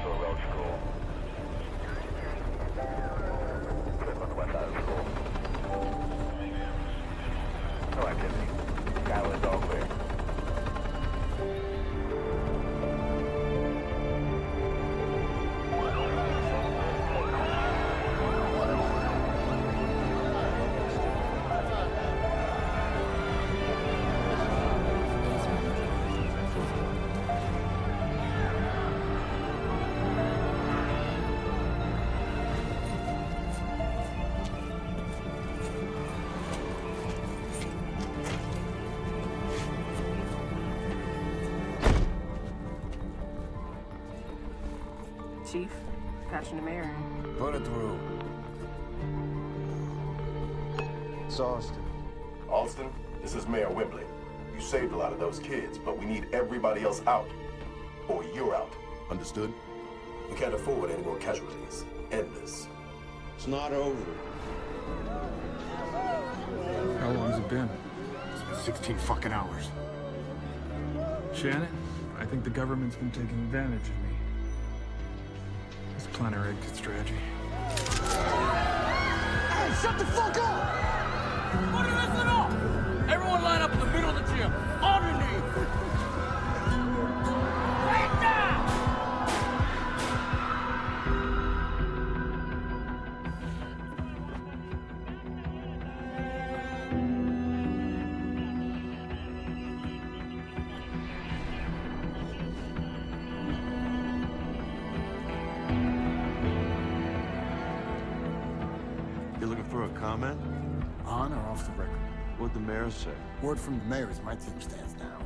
to a road school. Clip on the west side of the school. No activity. Skyline's all clear. Chief, catching the mayor. Put it through. It's Austin. Alston, this is Mayor Wembley. You saved a lot of those kids, but we need everybody else out. Or you're out. Understood? We can't afford any more casualties. End this. It's not over. How long's it been? It's been 16 fucking hours. Shannon, I think the government's been taking advantage of me. Let's plan our exit strategy. Hey, shut the fuck up! What are you listening off? Everyone line up in the middle of the gym. Underneath. Right down! You looking for a comment? On or off the record? What'd the mayor say? Word from the mayor is my team stands down.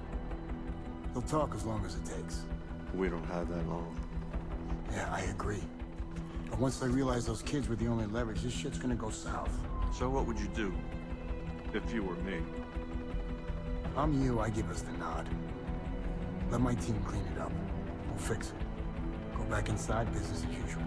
They'll talk as long as it takes. We don't have that long. Yeah, I agree. But once they realize those kids were the only leverage, this shit's gonna go south. So what would you do if you were me? I'm you, I give us the nod. Let my team clean it up. We'll fix it. Go back inside, business as usual.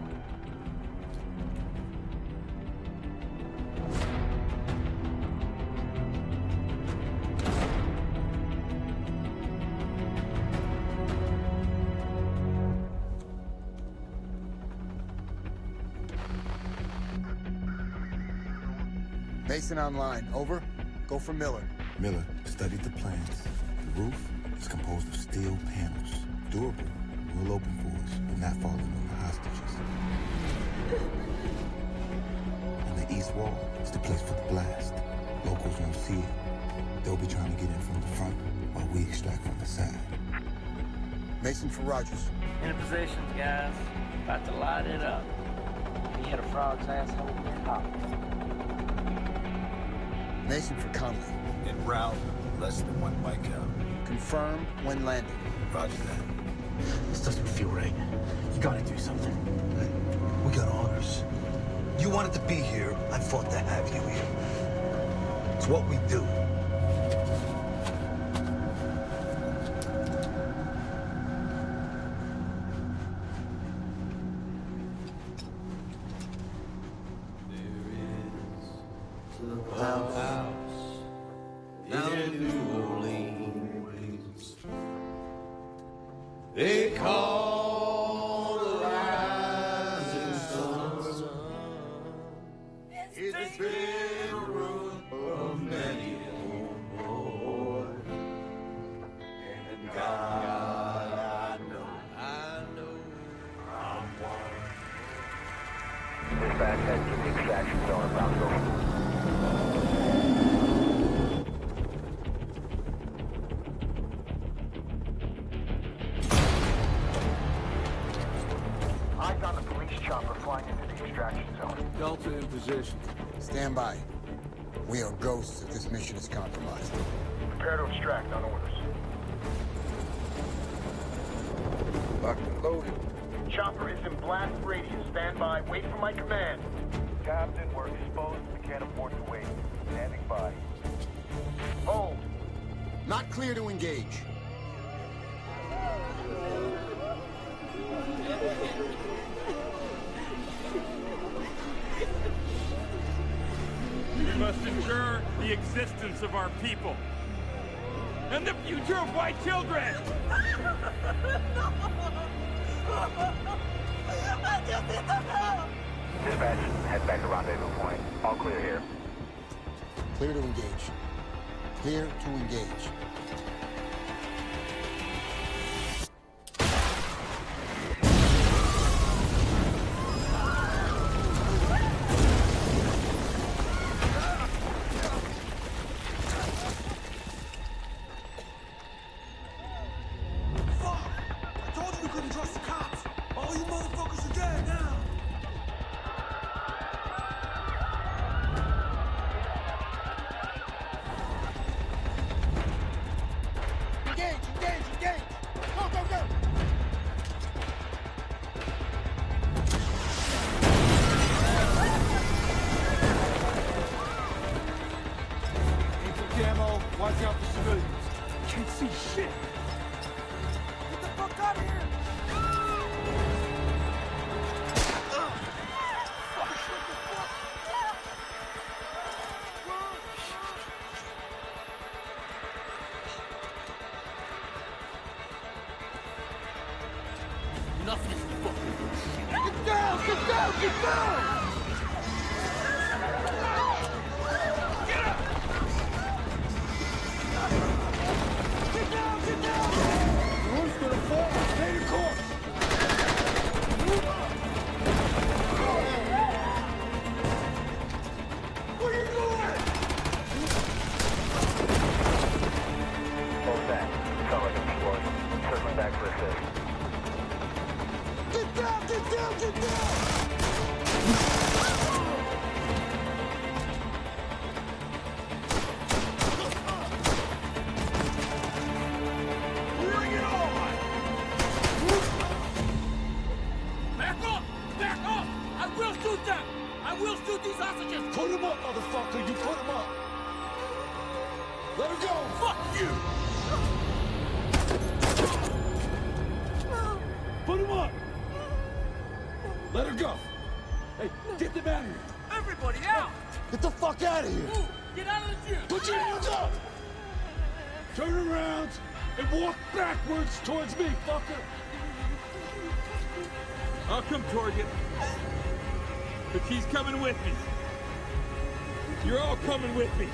Mason online. Over. Go for Miller. Miller studied the plans. The roof is composed of steel panels. Durable. Will open for us, but not falling on the hostages. And the east wall is the place for the blast. Locals won't see it. They'll be trying to get in from the front while we extract from the side. Mason for Rogers. In positions, guys. About to light it up. You hit a frog's asshole with your hop. Mason for Conley. En route, less than 1 bike out. Confirm when landing. Roger that. This doesn't feel right. You gotta do something. Hey, we got orders. You wanted to be here, I fought to have you here. It's what we do. They call the rising sun. It's been a room of many a boy. And God, I know I'm one. Dispatch head to the extraction zone in Brownsville. Eyes on the police chopper flying into the extraction zone. Delta in position. Stand by. We are ghosts if this mission is compromised. Prepare to extract on orders. Locked and loaded. Chopper is in blast radius. Stand by. Wait for my command. Captain, we're exposed. We can't afford to wait. Standing by. Hold. Not clear to engage. We must ensure the existence of our people. And the future of white children! Dispatch, head back to rendezvous point. All clear here. Clear to engage. Clear to engage. Watch out for civilians. Can't see shit. Get the fuck out of here! Nothing fucking good shit. Get down! Get down! Get down! Put him up, motherfucker! You put him up! Let her go! Fuck you! Put him up! Let her go! Hey, get them out of here! Everybody out! Get the fuck out of here! Ooh, get out of the gym! Put your hands up! Turn around and walk backwards towards me, fucker! I'll come toward you. But he's coming with me. You're all coming with me.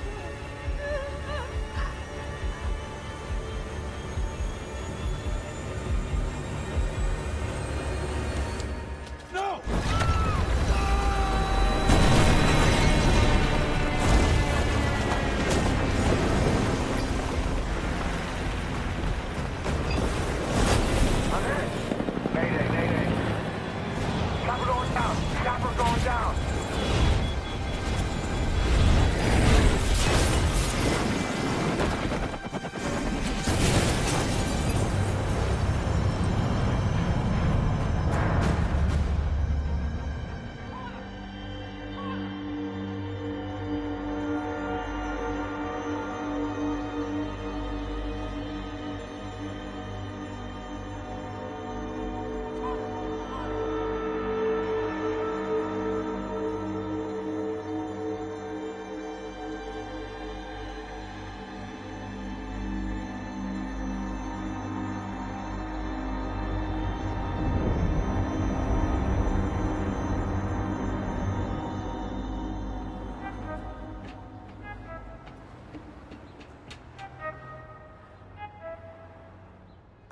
No! Mayday, mayday. Chopper going down. Chopper going down.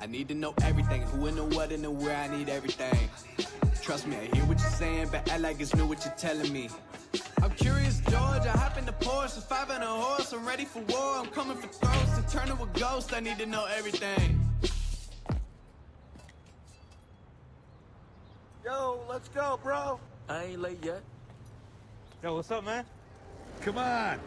I need to know everything, who and the what and the where, I need everything. Trust me, I hear what you're saying, but act like it's new what you're telling me. I'm curious, George, I hop in the Porsche, a 5 and a horse, I'm ready for war, I'm coming for throats, and turn to a ghost, I need to know everything. Yo, let's go, bro. I ain't late yet. Yo, what's up, man? Come on!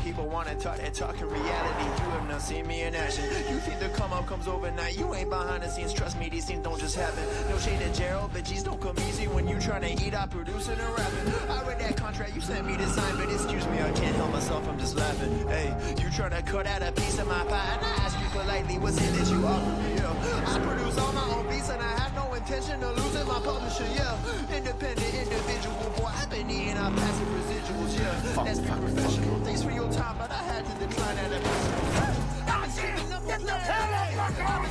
People wanna talk that talk in reality. You have not seen me in action. You think the come up comes overnight. You ain't behind the scenes. Trust me, these things don't just happen. No shade to Gerald, but G's don't come easy. When you tryna eat, I producing and rapping. I read that contract you sent me to sign, but excuse me, I can't help myself, I'm just laughing. Hey, you tryna cut out a piece of my pie, and I ask you politely, what's it that you offer me? Yeah. I produce all my own beats, and I have no intention of losing my publisher. Yeah, independent individual, boy, I've been eating our passive residuals. Yeah, let's be professional. Thanks for your time, but I had to decline at a principle. I didn't know Get the hell out of my car!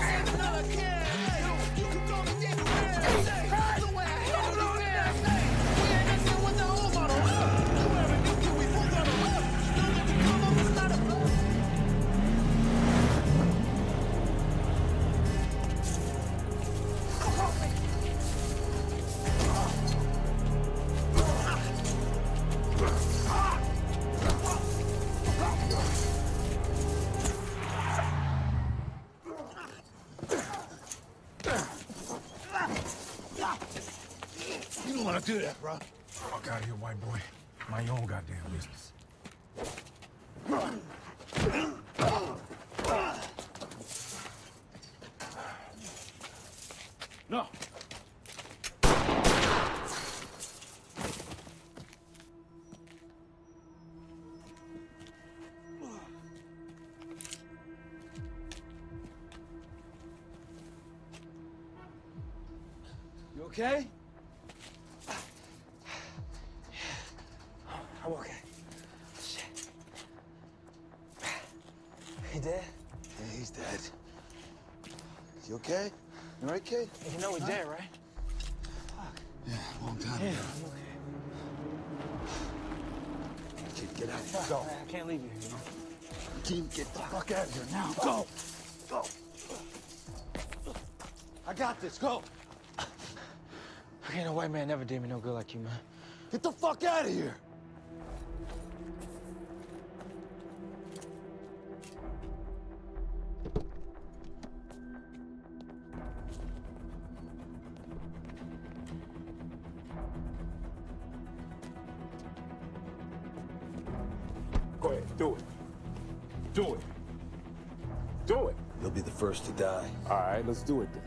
You don't want to do that, bro. Fuck out of here, white boy. My own goddamn business. No. You okay? I'm okay. Shit. He dead? Yeah, he's dead. You okay? You all right, kid? You know he's dead, right? Yeah, long time Yeah, ago. I'm okay. Kid, get out of here. Fuck, Go. man, I can't leave you here, you know? Kid, get the fuck out of here now. Go. Go. I got this. Go. Okay, no white man never did me no good like you, man. Get the fuck out of here. Go ahead, do it. Do it. Do it. You'll be the first to die. All right, let's do it then.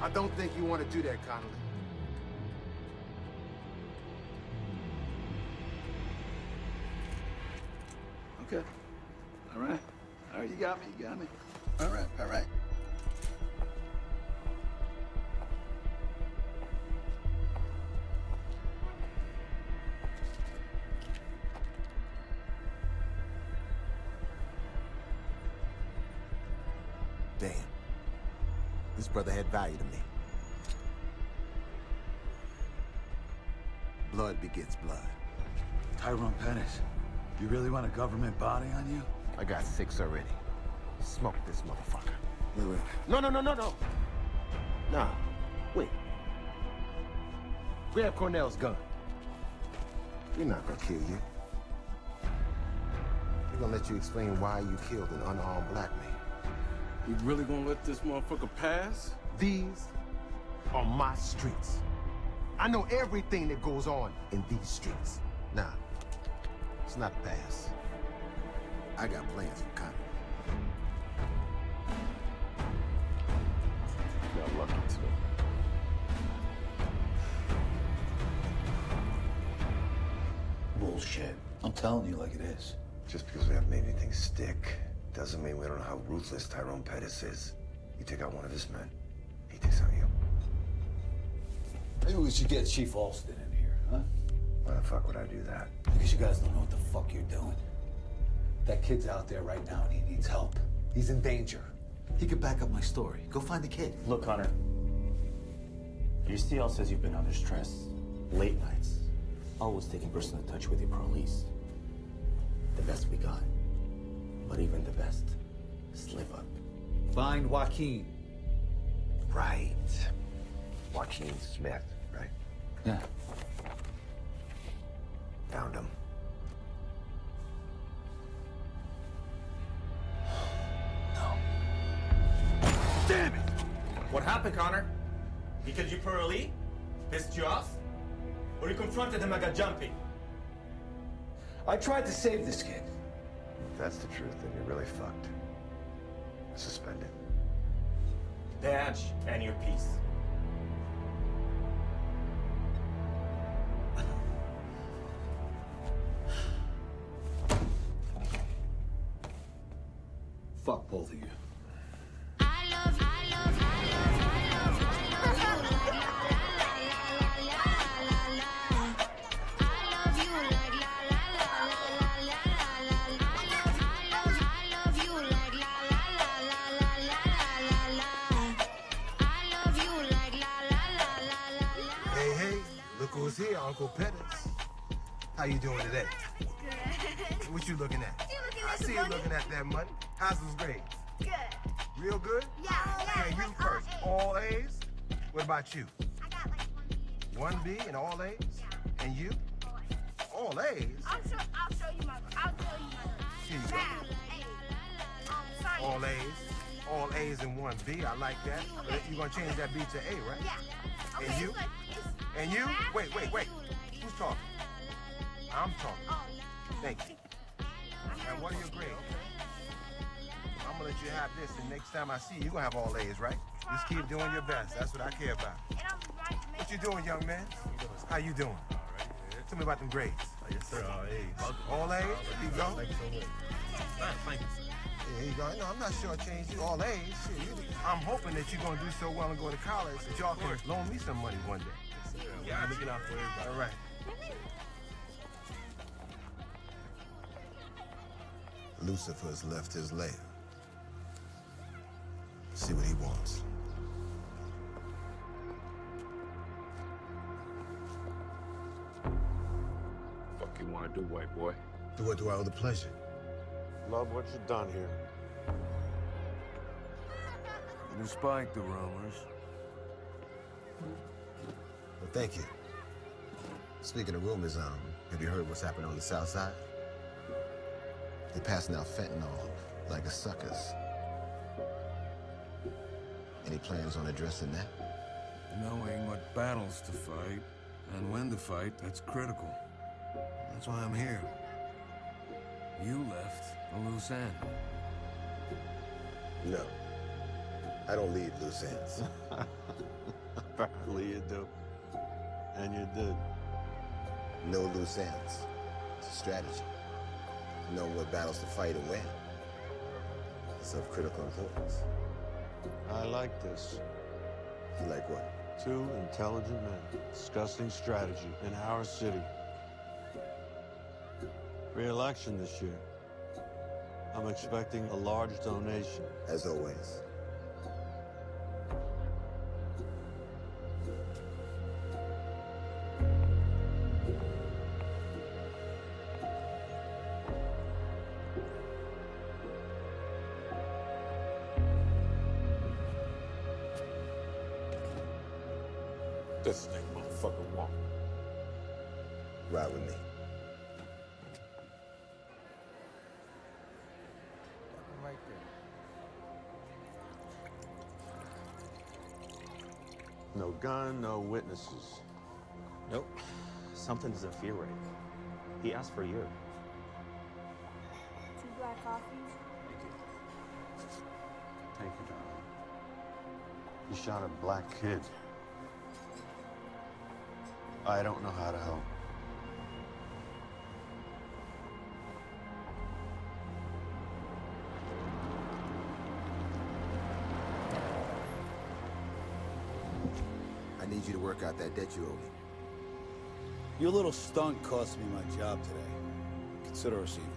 I don't think you want to do that, Connolly. Okay. All right. All right, you got me. You got me. All right. All right. Damn. This brother had value to me. Blood begets blood. Tyrone Pettis, you really want a government body on you? I got 6 already. Smoke this motherfucker. Wait. No. Nah, wait. Grab Cornell's gun. We're not gonna kill you. We're gonna let you explain why you killed an unarmed black man. You really gonna let this motherfucker pass? These are my streets. I know everything that goes on in these streets. Nah, it's not a pass. I got plans for Connor. Got lucky today. Bullshit. I'm telling you like it is. Just because we haven't made anything stick doesn't mean we don't know how ruthless Tyrone Pettis is. You take out one of his men, he takes out you. Maybe we should get Chief Alston in here, huh? Why the fuck would I do that? Because you guys don't know what the fuck you're doing. That kid's out there right now and he needs help. He's in danger. He could back up my story. Go find the kid. Look, Hunter. Your CL says you've been under stress. Late nights. Always taking personal touch with your police. The best we got. But even the best slip up. Find Joaquin. Right. Joaquin Smith, right? Yeah. Found him. Damn it! What happened, Connor? He killed you for Ali? Pissed you off? Or you confronted him and got jumpy? I tried to save this kid. If that's the truth, then you're really fucked. Suspended. Badge and your piece. Fuck both of you. Hey, hey, look who's here, Uncle Pettis. How you doing today? Good. What you looking at? You looking I at the see you money? looking at that money. How's those grades? Good. Real good? Yeah. Okay, you like first. all A's. All A's? What about you? I got like 1B. 1B and all A's? Yeah. And you? All A's. All A's? I'll show you my Here you go. math. Science. All A's. All A's and 1B. I like that. You're gonna change that B to A, right? Yeah. Okay, And you? so it's And you? math. Wait. Who's talking? I'm talking. Oh, Thank you. And what are your grades? I'm gonna let you have this, and next time I see you, you're gonna have all A's, right? Just keep doing your best. That's what I care about. and I'm right to make What you doing, young man? How you doing? Tell me about them grades. Yes, sir. All A's. All A's? There you go. Thank you so much. Thank you, sir. There you go. No, I'm not sure I changed you. All A's. Shit, I'm hoping that you're gonna do so well and go to college that y'all can loan me some money one day. Yeah, I'm looking out for everybody. All right. Lucifer's left his lair. See what he wants. Fuck you wanna do, white boy? Do what do I owe the pleasure? Love what you've done here. Despite the rumors. Well, thank you. Speaking of rumors, have you heard what's happening on the south side? They're passing out fentanyl like a suckers. Any plans on addressing that? Knowing what battles to fight and when to fight, that's critical. That's why I'm here. You left a loose end. No. I don't leave loose ends. Apparently you do. And you did. No loose ends. It's a strategy. Know what battles to fight and when. It's of critical importance. I like this. You like what? Two intelligent men discussing strategy in our city. Re-election this year. I'm expecting a large donation. As always. This thing, motherfucker, walk. Ride with me. Right there. No gun, no witnesses. Nope. Something doesn't feel right. He asked for you. 2 black coffees. Thank you, darling. You shot a black kid. I don't know how to help. I need you to work out that debt you owe me. Your little stunt cost me my job today. Consider us even.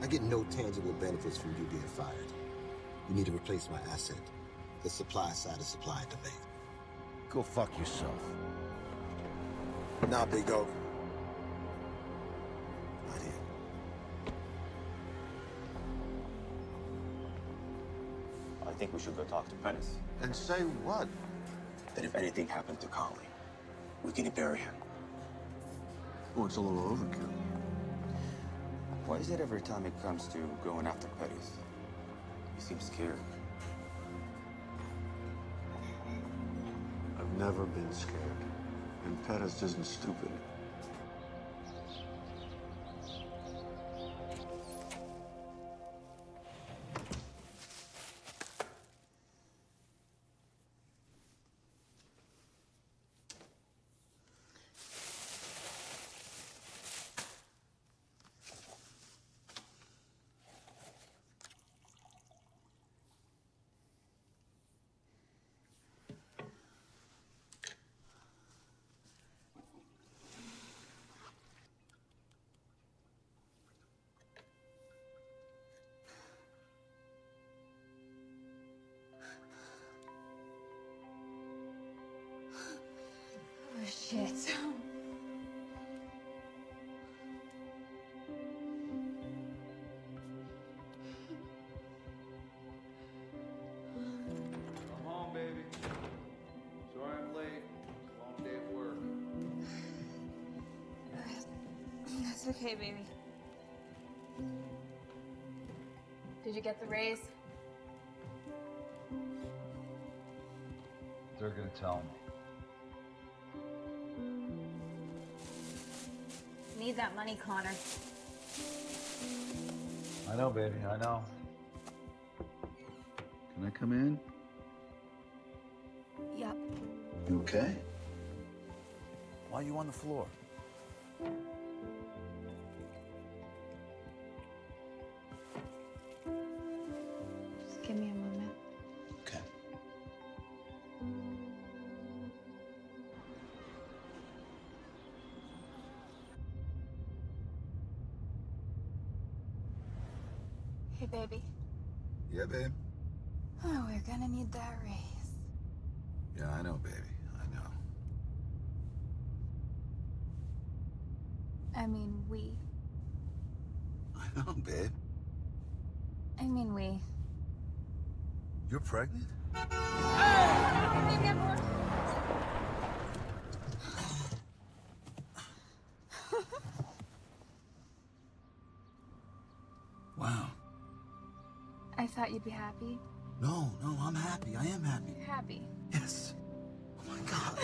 I get no tangible benefits from you being fired. You need to replace my asset. The supply side of supply and demand. Go fuck yourself. Nah, big dog. Not here. I think we should go talk to Pettis. And say what? That if anything happened to Collie, we can bury him. Oh, it's a little overkill. Why is it every time it comes to going after Pettis, he seems scared? I've never been scared. And Pettis isn't stupid. It's okay, baby. Did you get the raise? They're gonna tell me. Need that money, Connor. I know, baby, I know. Can I come in? Yep. You okay? Why are you on the floor? Just give me a moment. Okay. Hey, baby. Yeah, babe? Oh, we're gonna need that raise. Yeah, I know, baby. I know. I mean, we. I know, babe. I mean, we. You're pregnant? Wow. I thought you'd be happy. No, I'm happy. I am happy. You're happy. Yes. Oh my God.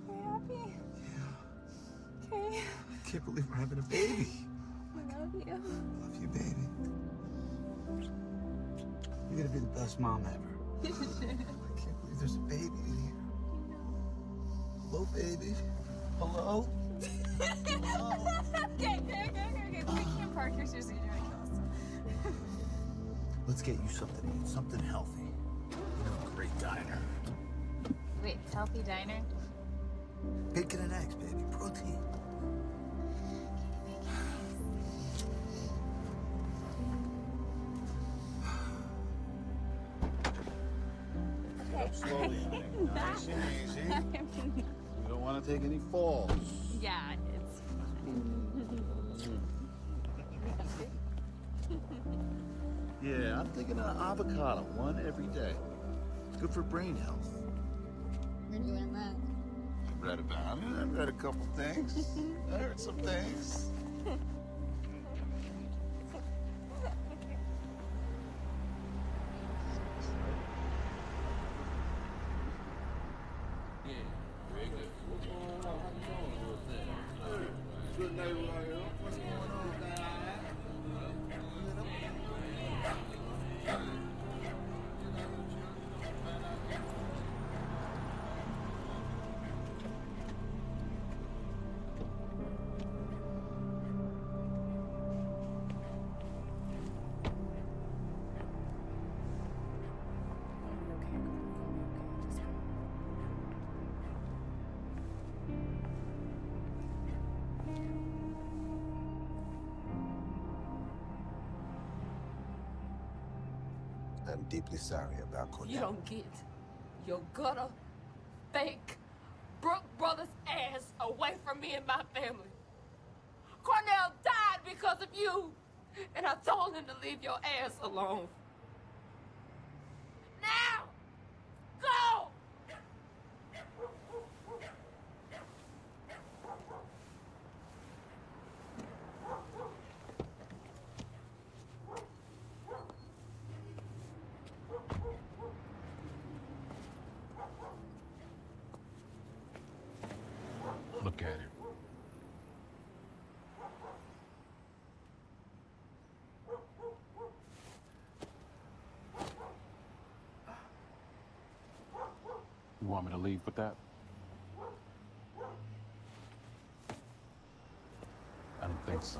You're happy? Yeah. Okay. I can't believe we're having a baby. I love you. Love you, baby. You're gonna be the best mom ever. I can't believe there's a baby in here. Hello, baby. Hello? Okay. We can't park here. Seriously, you're gonna kill us. Let's get you something to eat, something healthy. You know, a great diner. Wait, healthy diner? Bacon and eggs, baby. Protein. Get up slowly, honey. Nice and easy. You don't want to take any falls. Yeah, it's Yeah, I'm thinking of avocado, one every day. It's good for brain health. Where do you learn that? I read about it. I read a couple things. I heard some things. Good night, Ryan. What's going on, guy? I'm deeply sorry about Cornell. You don't get your gutter, fake, Brooke Brothers ass away from me and my family. Cornell died because of you, and I told him to leave your ass alone. Now, go! Look at it. You want me to leave with that? I don't think so.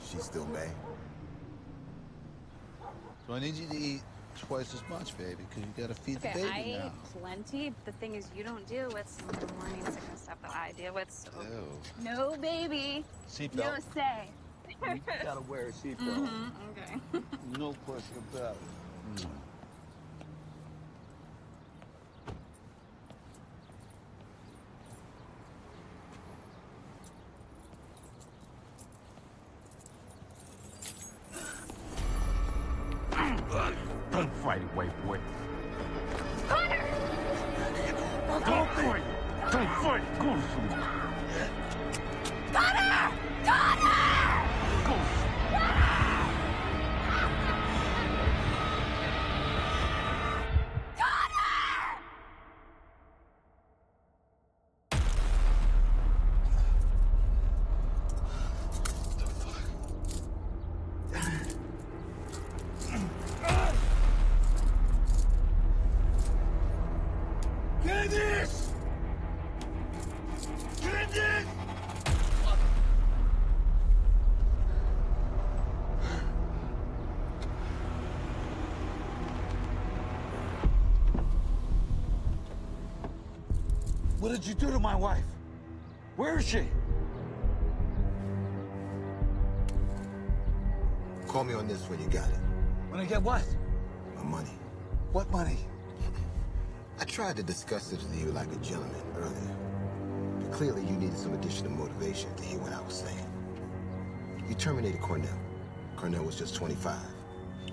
She's still May. So I need you to eat twice as much, baby, because you gotta feed the Okay, baby I now. ate plenty. The thing is, you don't deal with some of the morning sickness stuff that I deal with, so... Ew. No, baby. Seatbelt. No say. You gotta wear a seatbelt. Okay. No question about it. Don't fight it, white boy. Connor! Don't fight! Don't fight! Go to sleep. Connor! Connor! Go. Candace! Candace! What did you do to my wife? Where is she? Call me on this when you got it. When I get what? My money. What money? I tried to discuss this with you like a gentleman earlier. But clearly you needed some additional motivation to hear what I was saying. You terminated Cornell. Cornell was just 25.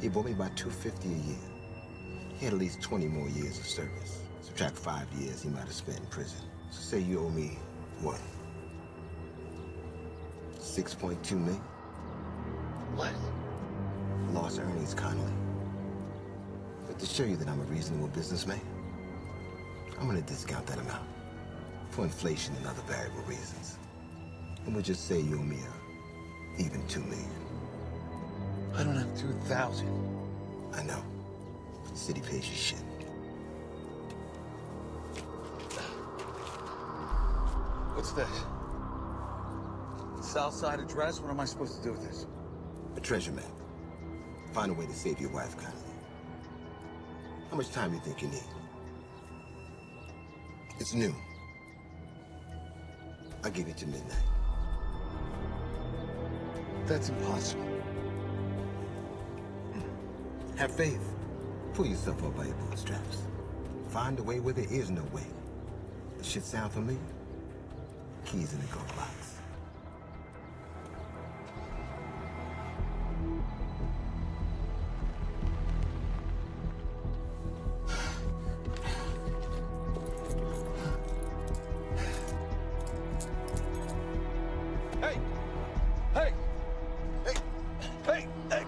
He bought me about $250 a year. He had at least 20 more years of service. Subtract 5 years he might have spent in prison. So say you owe me, what? 6.2 million? What? Lost earnings, Connolly. But to show you that I'm a reasonable businessman, I'm gonna discount that amount for inflation and other variable reasons. And we'll just say you owe me even $2 million. I don't have 2,000. I know. The city pays you shit. What's this? Southside address? What am I supposed to do with this? A treasure map. Find a way to save your wife, Connolly. How much time do you think you need? It's new. I'll give it to midnight. That's impossible. Have faith. Pull yourself up by your bootstraps. Find a way where there is no way. Does shit sound familiar? Keys in the glove box. Hey! Hey! Hey! Hey! Hey!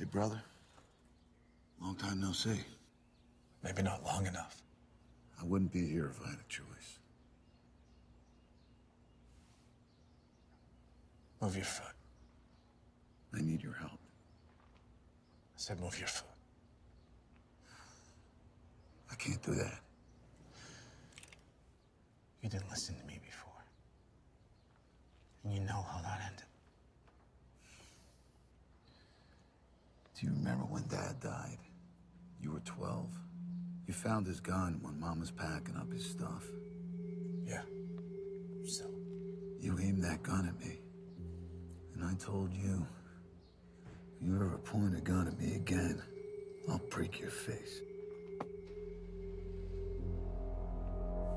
Hey, brother. Long time no see. Maybe not long enough. I wouldn't be here if I had a choice. Move your foot. I need your help. I said move your foot. I can't do that. You didn't listen to me before. And you know how that ended. Do you remember when Dad died? You were 12. You found his gun when Mom was packing up his stuff. Yeah. So? You aimed that gun at me. And I told you, if you ever point a gun at me again, I'll break your face.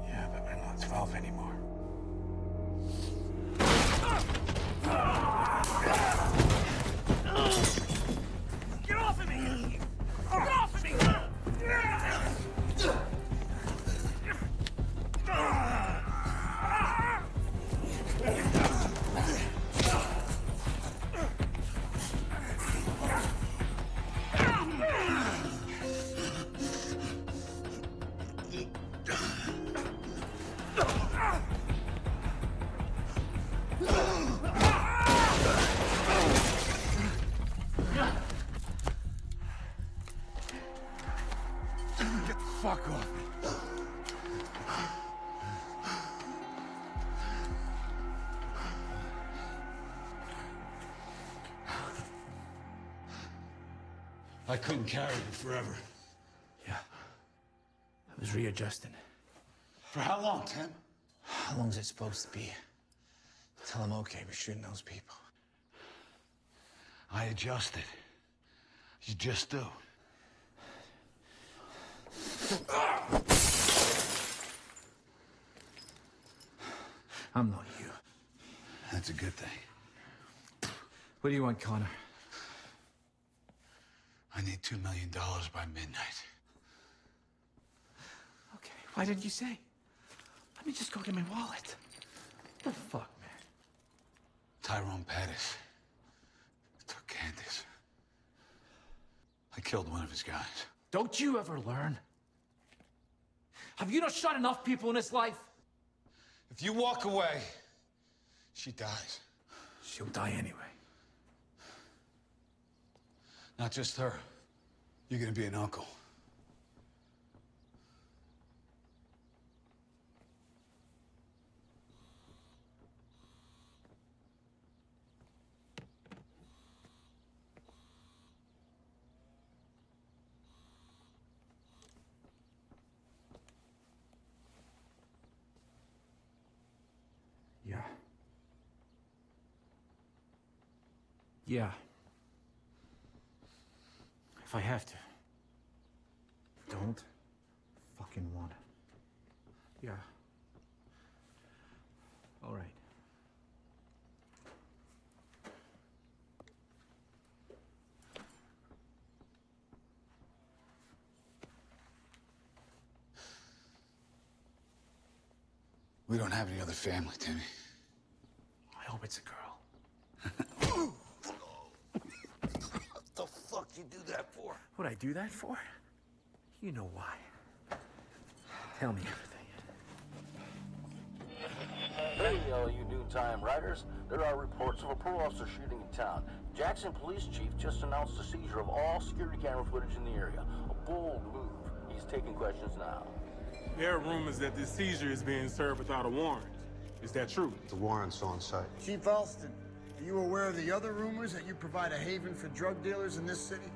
Yeah, but I'm not 12 anymore. Get off of me! Get off of me! Fuck off me. I couldn't carry you forever. Yeah. I was readjusting. For how long, Tim? How long's it supposed to be? Till I'm okay with shooting those people. I adjusted. You just do. I'm not you. That's a good thing. What do you want, Connor? I need $2 million by midnight. Okay, why didn't you say? Let me just go get my wallet. What the fuck, man? Tyrone Pettis took Candace. I killed one of his guys. Don't you ever learn? Have you not shot enough people in this life? If you walk away, she dies. She'll die anyway. Not just her. You're gonna be an uncle. Yeah. Yeah. If I have to. Don't fucking want it. Yeah. All right. We don't have any other family, Timmy. I hope it's a girl. What the fuck you do that for? What'd I do that for? You know why. Tell me everything. Hey, all you noontime riders. There are reports of a parole officer shooting in town. Jackson Police Chief just announced the seizure of all security camera footage in the area. A bold move. He's taking questions now. There are rumors that this seizure is being served without a warrant. Is that true? The warrant's on site. Chief Alston, are you aware of the other rumors that you provide a haven for drug dealers in this city?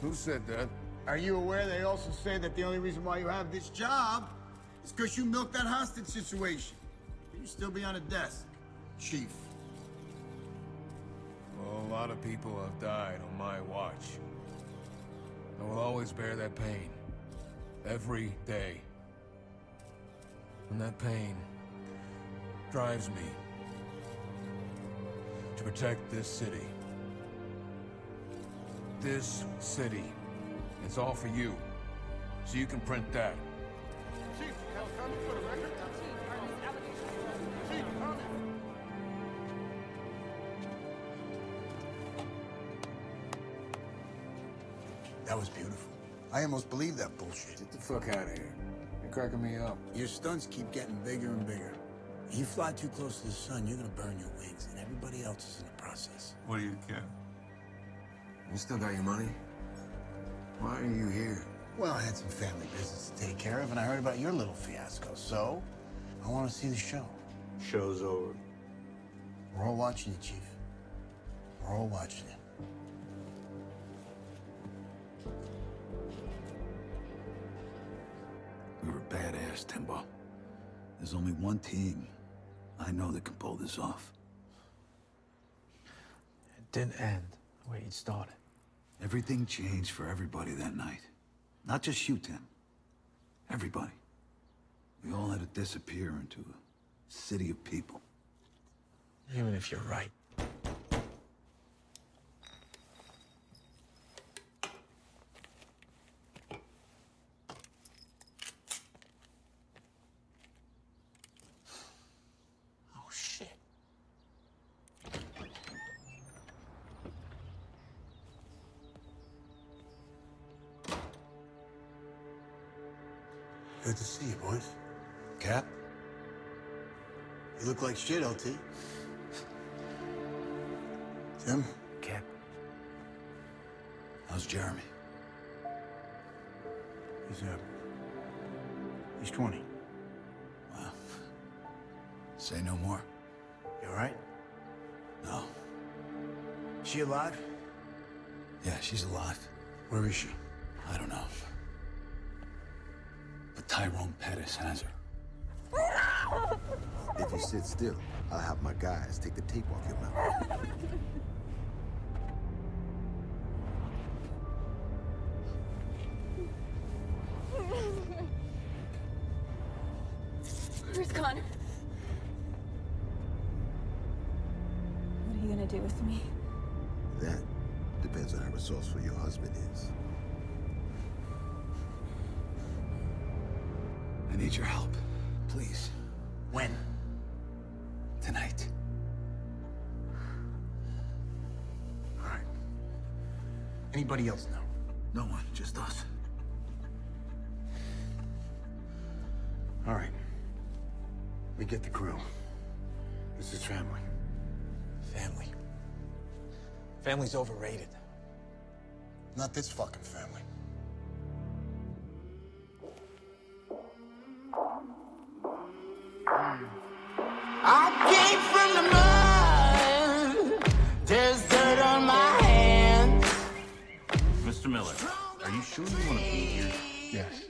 Who said that? Are you aware they also say that the only reason why you have this job is because you milked that hostage situation? You still be on a desk, Chief. Well, a lot of people have died on my watch. I will always bear that pain. Every day. And that pain drives me to protect this city. This city. It's all for you. So you can print that. Chief, comment for the record. Chief, comment. That was beautiful. I almost believed that bullshit. Get the fuck out of here. You're cracking me up. Your stunts keep getting bigger and bigger. You fly too close to the sun, you're gonna burn your wings, and everybody else is in the process. What do you care? You still got your money? Why are you here? Well, I had some family business to take care of, and I heard about your little fiasco, so I want to see the show. Show's over. We're all watching you, Chief. We're all watching you. We were badass, Timbo. There's only one team I know that can pull this off. It didn't end the way it started. Everything changed for everybody that night. Not just you, Tim. Everybody. We all had to disappear into a city of people. Even if you're right. Oh, shit. Good to see you, boys. Cap? You look like shit, LT. Tim? Cap. How's Jeremy? He's 20. Well, say no more. You all right? No. She alive? Yeah, she's alive. Where is she? I don't know. But Tyrone Pettis has her. If you sit still, I'll have my guys take the tape off your mouth. Where's Connor? What are you gonna do with me? That depends on how resourceful your husband is. I need your help. Please. When? Tonight. All right. Anybody else know? No one, just us. All right. We get the crew. This is family. Family. Family's overrated. Not this fucking family. I came from the mud. There's dirt on my hands. Mr. Miller, are you sure you want to be here? Yes.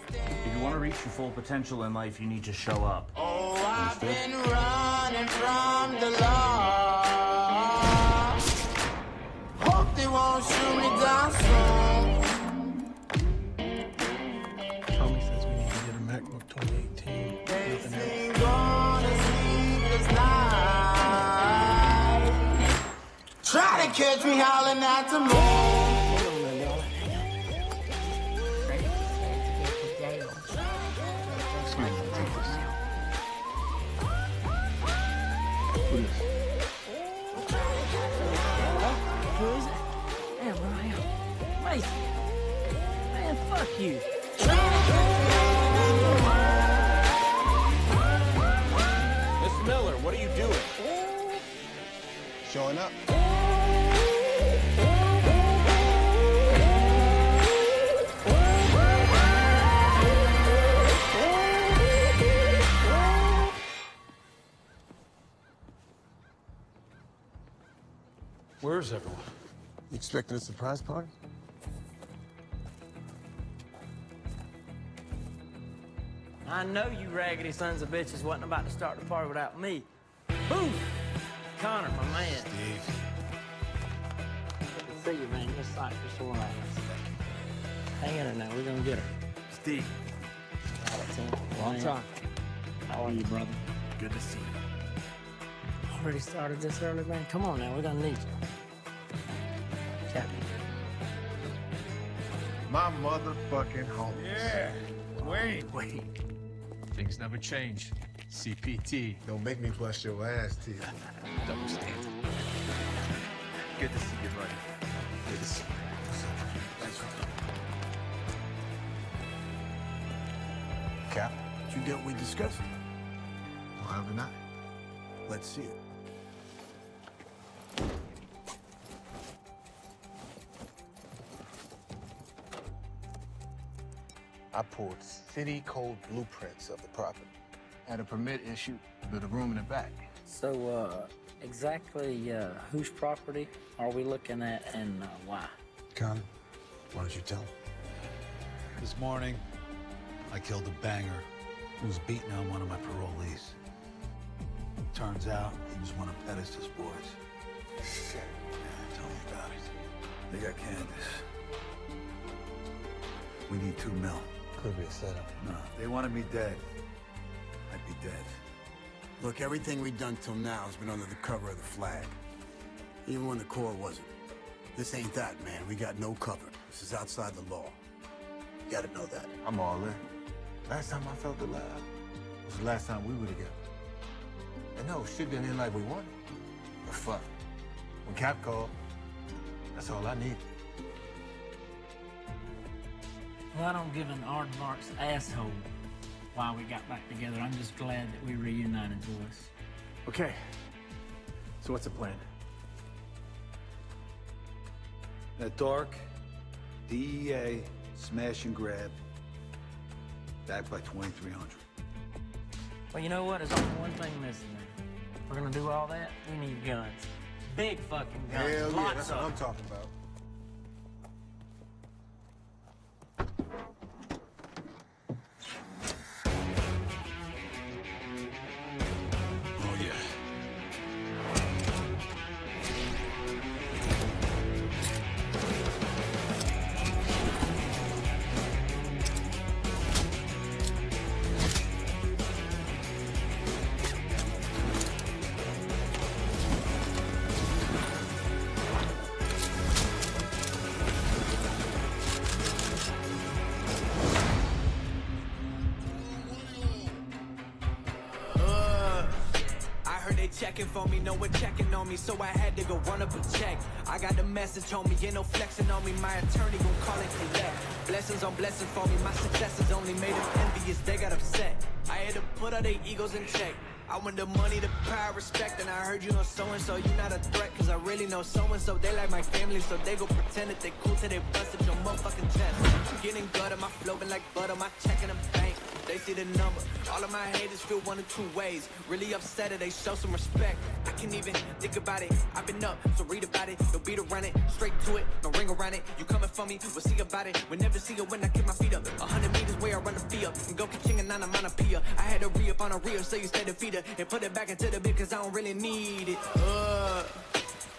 If you want to reach your full potential in life, you need to show up. Oh, I've been running from the law. Hope they won't shoot me down soon. Tommy says we need to get a MacBook 2018. Nothing else. Ain't gonna sleepless night. Try to catch me howling at the moon. Who is it? Damn, Ryan. Mason. Man, fuck you. Mr. Miller, what are you doing? Showing up. Where's everyone? You expecting a surprise party? I know you raggedy sons of bitches wasn't about to start the party without me. Boom! Connor, my man. Steve. Good to see you, man. You're a sight for sore eyes. Hang in there now. We're gonna get her. Steve. Long time. How are you, brother? Good to see you. Already started this early, man? Come on now. We're gonna need you. Captain. My motherfucking home. Yeah. Wait. Things never change. CPT. Don't make me bust your ass, T. Double standard. Good to see you, buddy. Good to see you. you get what we discussed? Why haven't I? Let's see it. I pulled city code blueprints of the property. Had a permit issued, built a room in the back. So, exactly whose property are we looking at and why? Connor, why don't you tell him? This morning, I killed a banger who was beating on one of my parolees. Turns out he was one of Pettis' boys. Shit. Yeah, tell me about it. They got Candace. We need $2 million. Could be a setup. No, they wanted me dead. I'd be dead. Look, everything we've done till now has been under the cover of the flag. Even when the Corps wasn't. This ain't that, man. We got no cover. This is outside the law. You gotta know that. I'm all in. Last time I felt alive was the last time we were together. And no, shit didn't end like we wanted. But fuck. When Cap called, that's all I needed. Well, I don't give an aardvark's asshole why we got back together. I'm just glad that we reunited, boys. Okay. So what's the plan? That dark, DEA, smash and grab, back by 2,300. Well, you know what? There's only one thing missing there. If we're gonna do all that, we need guns. Big fucking guns. Hell yeah, Lots that's of what I'm them. talking about. Oh, yeah. Checking for me, no one checking on me, so I had to go run up a check. I got the message on me, ain't no flexing on me, my attorney gon' call it collect. Blessings on blessings for me, my successes only made them envious, they got upset. I had to put all their egos in check. I want the money, the power, respect, and I heard you know so-and-so, you not a threat, cause I really know so-and-so, they like my family, so they go pretend that they cool till they busted your motherfucking chest. Getting gutter, my flowing like butter, my check in the bank, they see the number. All of my haters feel one of two ways, really upset or they show some respect. I can't even think about it, I've been up, so read about it, no beat around it, straight to it, no ring around it. You coming for me, we'll see about it, we'll never see it when I kick my feet up. 100 meters where I run the fee up, and go ka-ching and onomatopoeia. I had to re-up on a reel, so you stay defeated, and put it back into the bit, cause I don't really need it.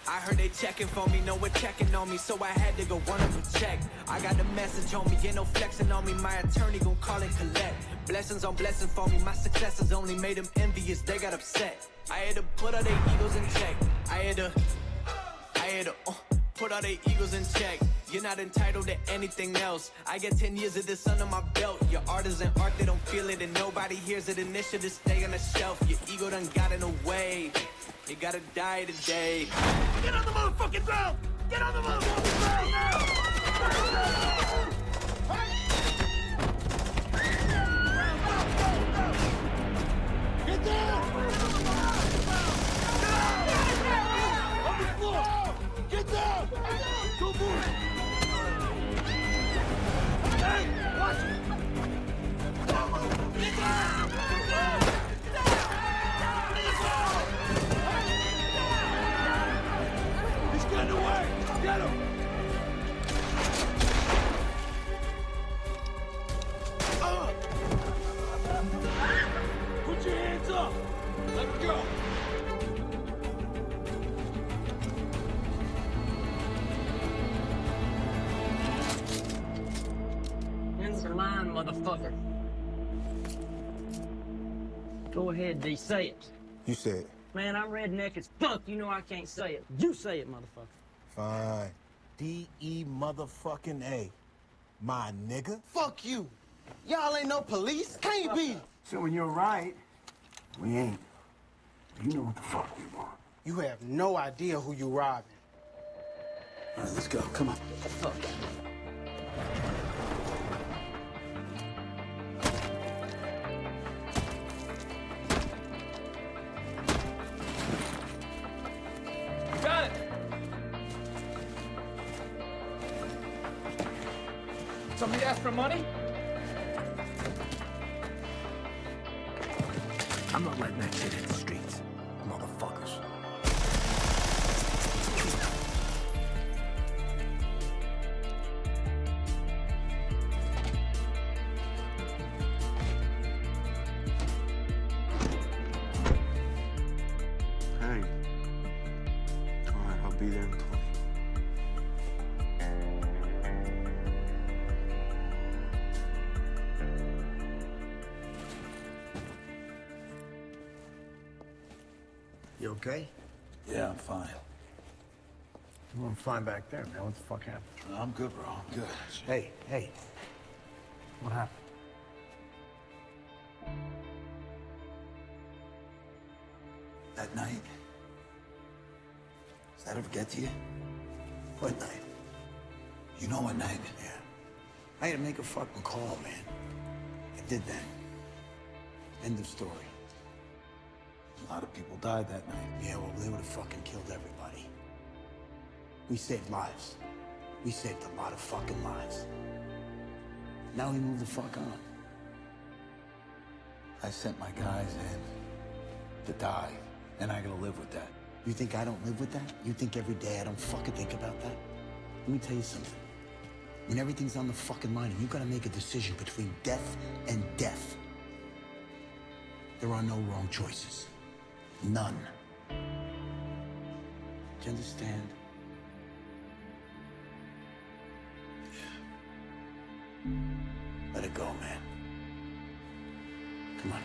I heard they checking for me, no one checking on me, so I had to go run up a check. I got the message on me, ain't no flexing on me, my attorney gon' call it collect. Blessings on blessings for me, my successes only made them envious, they got upset. I had to put all their egos in check. I had to put all their egos in check. You're not entitled to anything else. I get 10 years of this under my belt. Your art is an art, they don't feel it, and nobody hears it. Initiative stay on the shelf. Your ego done got in the way. You gotta die today. Get on the motherfucking ground! Get on the motherfucking ground now! Get down! On the floor! Get down! Go move! Hey, watch it! Don't move! Get down! Get down! He's getting away! Get him! Put your hands up! Let go! Ends the line, motherfucker. Go ahead, D, say it. You said it. Man, I'm redneck as fuck. You know I can't say it. You say it, motherfucker. Fine. D-E motherfucking A. My nigga. Fuck you. Y'all ain't no police. Can't be. So when you're right, we ain't. You know what the fuck we want. You have no idea who you robbing. All right, let's go. Come on. What the fuck? Somebody asked for money? I'm not letting that shit hit the streets, motherfuckers. Hey. All right, I'll be there in 20. You okay? Yeah, I'm fine. I'm fine back there, man. What the fuck happened? I'm good, bro. I'm good. Hey. What happened? That night? Does that ever get to you? What night? You know what night? Yeah. I had to make a fucking call, man. I did that. End of story. A lot of people died that night. Yeah, well, they would have fucking killed everybody. We saved lives. We saved a lot of fucking lives. Now we move the fuck on. I sent my guys in to die, and I gotta live with that. You think I don't live with that? You think every day I don't fucking think about that? Let me tell you something. When everything's on the fucking line and you gotta make a decision between death and death, there are no wrong choices. None. Do you understand? Let it go, man. Come on.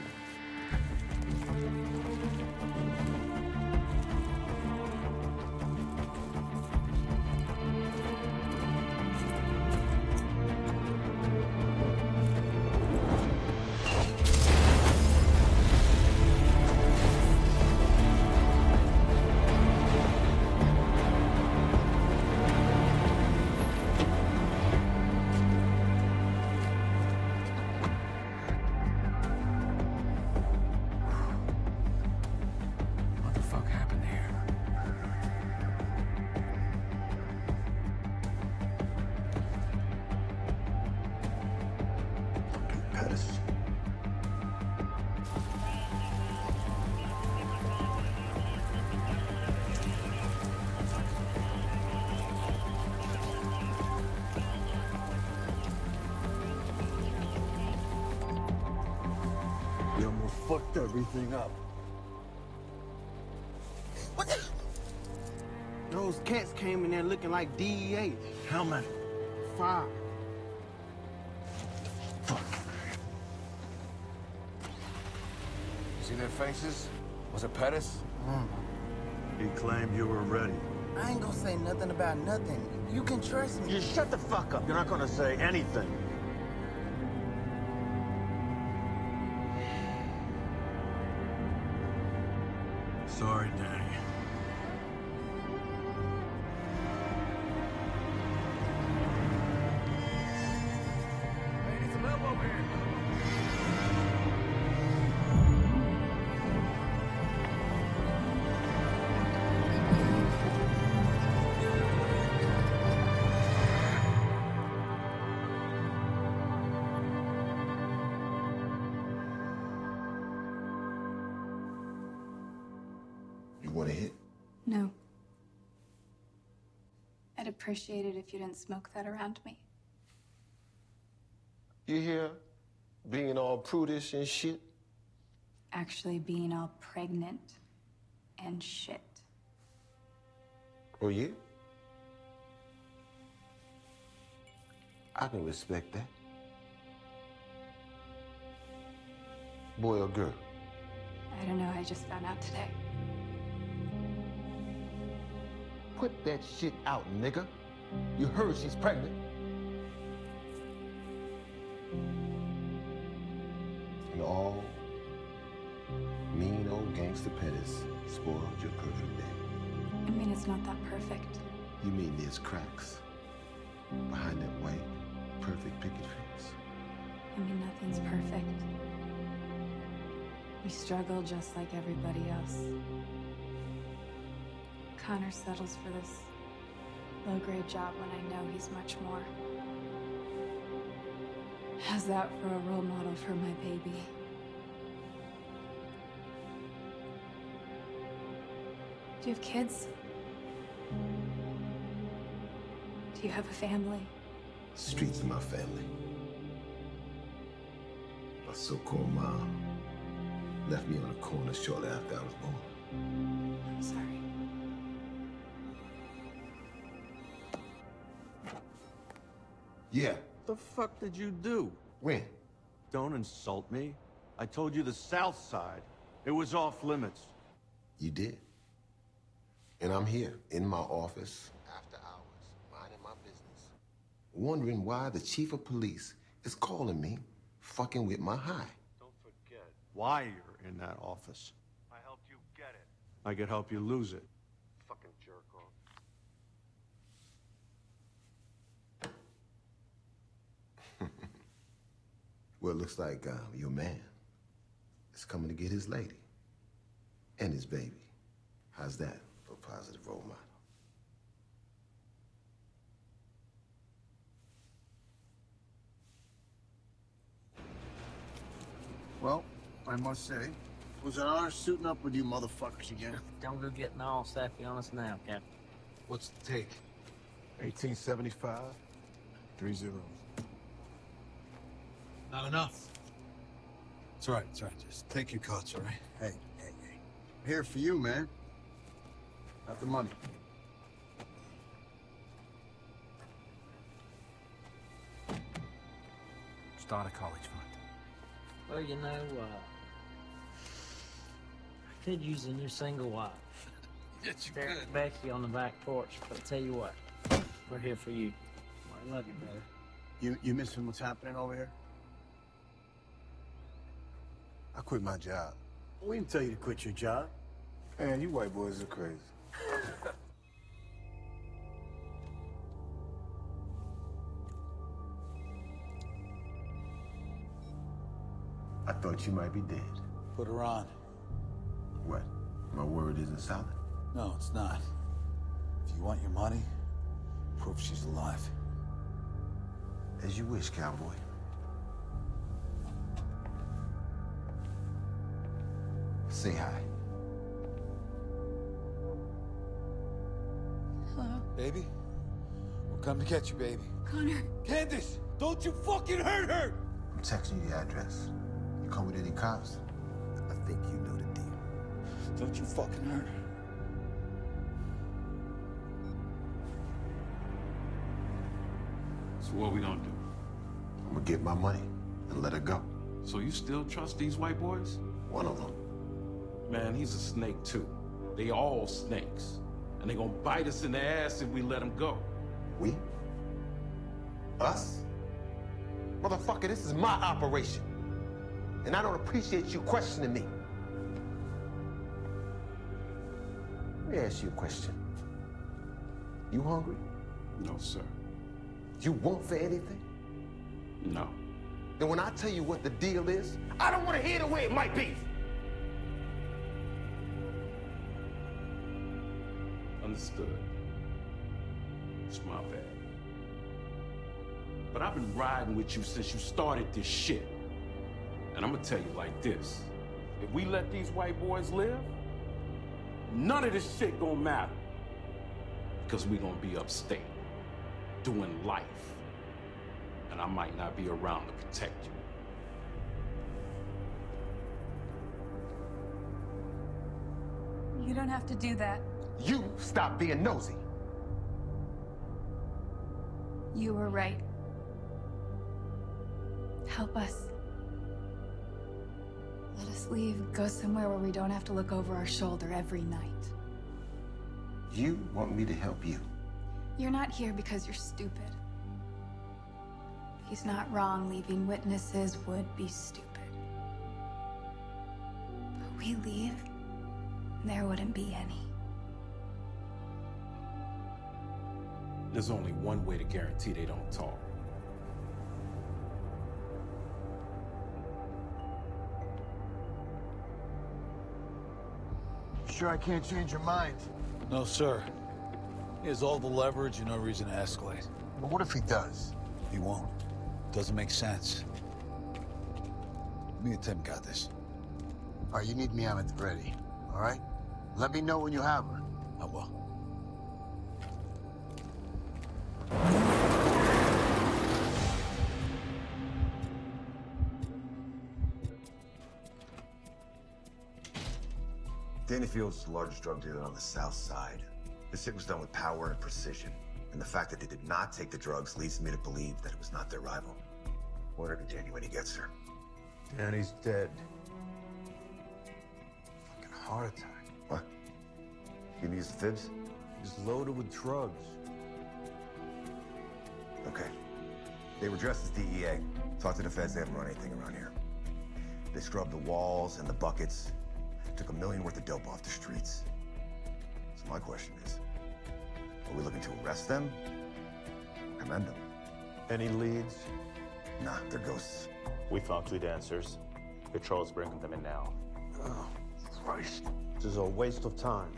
What the fuck happened here? Pettis. You almost fucked everything up. Those cats came in there looking like DEA. How many? 5. See their faces? Was it Pettis? He claimed you were ready. I ain't gonna say nothing about nothing. You can trust me. You shut the fuck up. You're not gonna say anything. Sorry, Danny. Hey, need some help over here. You want a hit? No. I'd appreciate it if you didn't smoke that around me. You here being all prudish and shit? Actually being all pregnant and shit. Oh, yeah? I can respect that. Boy or girl? I don't know, I just found out today. Put that shit out, nigga. You heard she's pregnant. And all mean old gangster Pettis spoiled your perfect day. I mean, it's not that perfect. You mean there's cracks behind that white, perfect picket fence? I mean, nothing's perfect. We struggle just like everybody else. Connor settles for this low-grade job when I know he's much more. How's that for a role model for my baby? Do you have kids? Do you have a family? Streets are my family. My so-called mom left me on the corner shortly after I was born. I'm sorry. Yeah. The fuck did you do? When? Don't insult me. I told you the South Side. It was off limits. You did. And I'm here, in my office, after hours, minding my business, wondering why the chief of police is calling me, fucking with my high. Don't forget why you're in that office. I helped you get it. I could help you lose it. Fucking jerk off. Well, it looks like your man is coming to get his lady and his baby. How's that for a positive role model? Well, I must say, it was an honor suiting up with you motherfuckers again. Don't go getting all sappy on us now, Captain. What's the take? 1875, 3 zeros. Not enough. It's all right, it's all right. Just take your cuts, all right? Hey. I'm here for you, man. Not the money. Start a college fund. Well, you know, I could use a new single wide. Yes, you Stare could. at Becky on the back porch, but I tell you what, we're here for you. I love you, brother. You missing what's happening over here? I quit my job. We didn't tell you to quit your job. Man, you white boys are crazy. I thought you might be dead. Put her on. What? My word isn't solid? No, it's not. If you want your money, prove she's alive. As you wish, cowboy. Say hi. Hello? Baby? We'll come to get you, baby. Connor. Candace, don't you fucking hurt her! I'm texting you the address. You come with any cops? I think you know the deal. Don't you fucking hurt her. So what we gonna do? I'm gonna get my money and let her go. So you still trust these white boys? One of them. Man, he's a snake too. They all snakes. And they gonna bite us in the ass if we let them go. We? Us? Motherfucker, this is my operation. And I don't appreciate you questioning me. Let me ask you a question. You hungry? No, sir. You want for anything? No. Then when I tell you what the deal is, I don't want to hear the way it might be. Understood. It's my bad. But I've been riding with you since you started this shit. And I'm gonna tell you like this. If we let these white boys live, none of this shit gonna matter. Because we gonna be upstate, doing life. And I might not be around to protect you. You don't have to do that. You stop being nosy. You were right. Help us. Let us leave, go somewhere where we don't have to look over our shoulder every night. You want me to help you? You're not here because you're stupid. He's not wrong. Leaving witnesses would be stupid. But we leave, and there wouldn't be any. There's only one way to guarantee they don't talk. Sure I can't change your mind? No, sir. He has all the leverage and no reason to escalate. But what if he does? He won't. Doesn't make sense. Me and Tim got this. All right, you need me, I'm at the ready. All right? Let me know when you have her. I will. Danny Fields is the largest drug dealer on the South Side. This hit was done with power and precision. And the fact that they did not take the drugs leads me to believe that it was not their rival. Word to Danny when he gets her. Danny's dead. Fucking heart attack. What? You can use the fibs? He's loaded with drugs. Okay. They were dressed as DEA. Talk to the feds, they haven't run anything around here. They scrubbed the walls and the buckets. Took $1 million worth of dope off the streets. So my question is, are we looking to arrest them? Commend them? Any leads? Nah, they're ghosts. We found 2 dancers. Patrol's bringing them in now. Oh, Christ. This is a waste of time.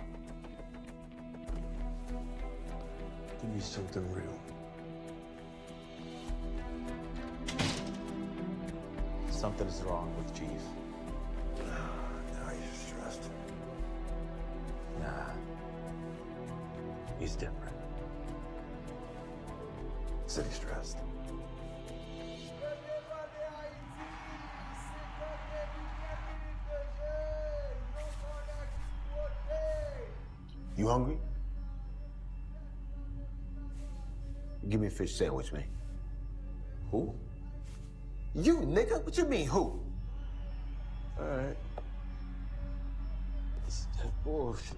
Give me something real. Something is wrong with Chief. Now he's stressed. Nah. He's different. Said he's stressed. You hungry? Give me a fish sandwich, man. Who? You, nigga? What you mean, who? All right. This is bullshit.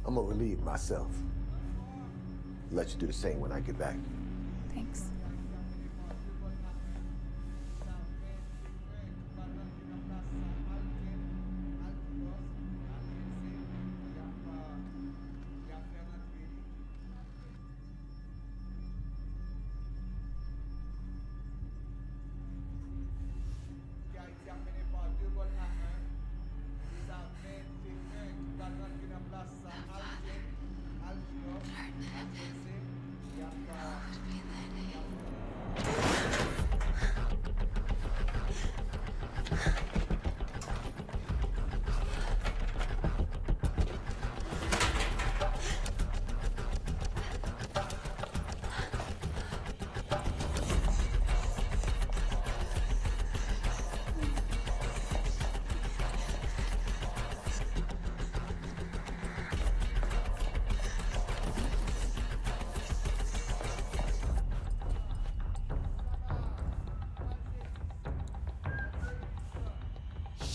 I'm gonna relieve myself. Let you do the same when I get back. Thanks.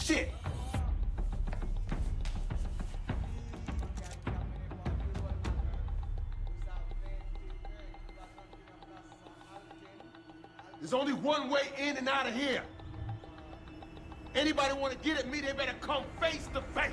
Shit! There's only one way in and out of here. Anybody want to get at me, they better come face to face.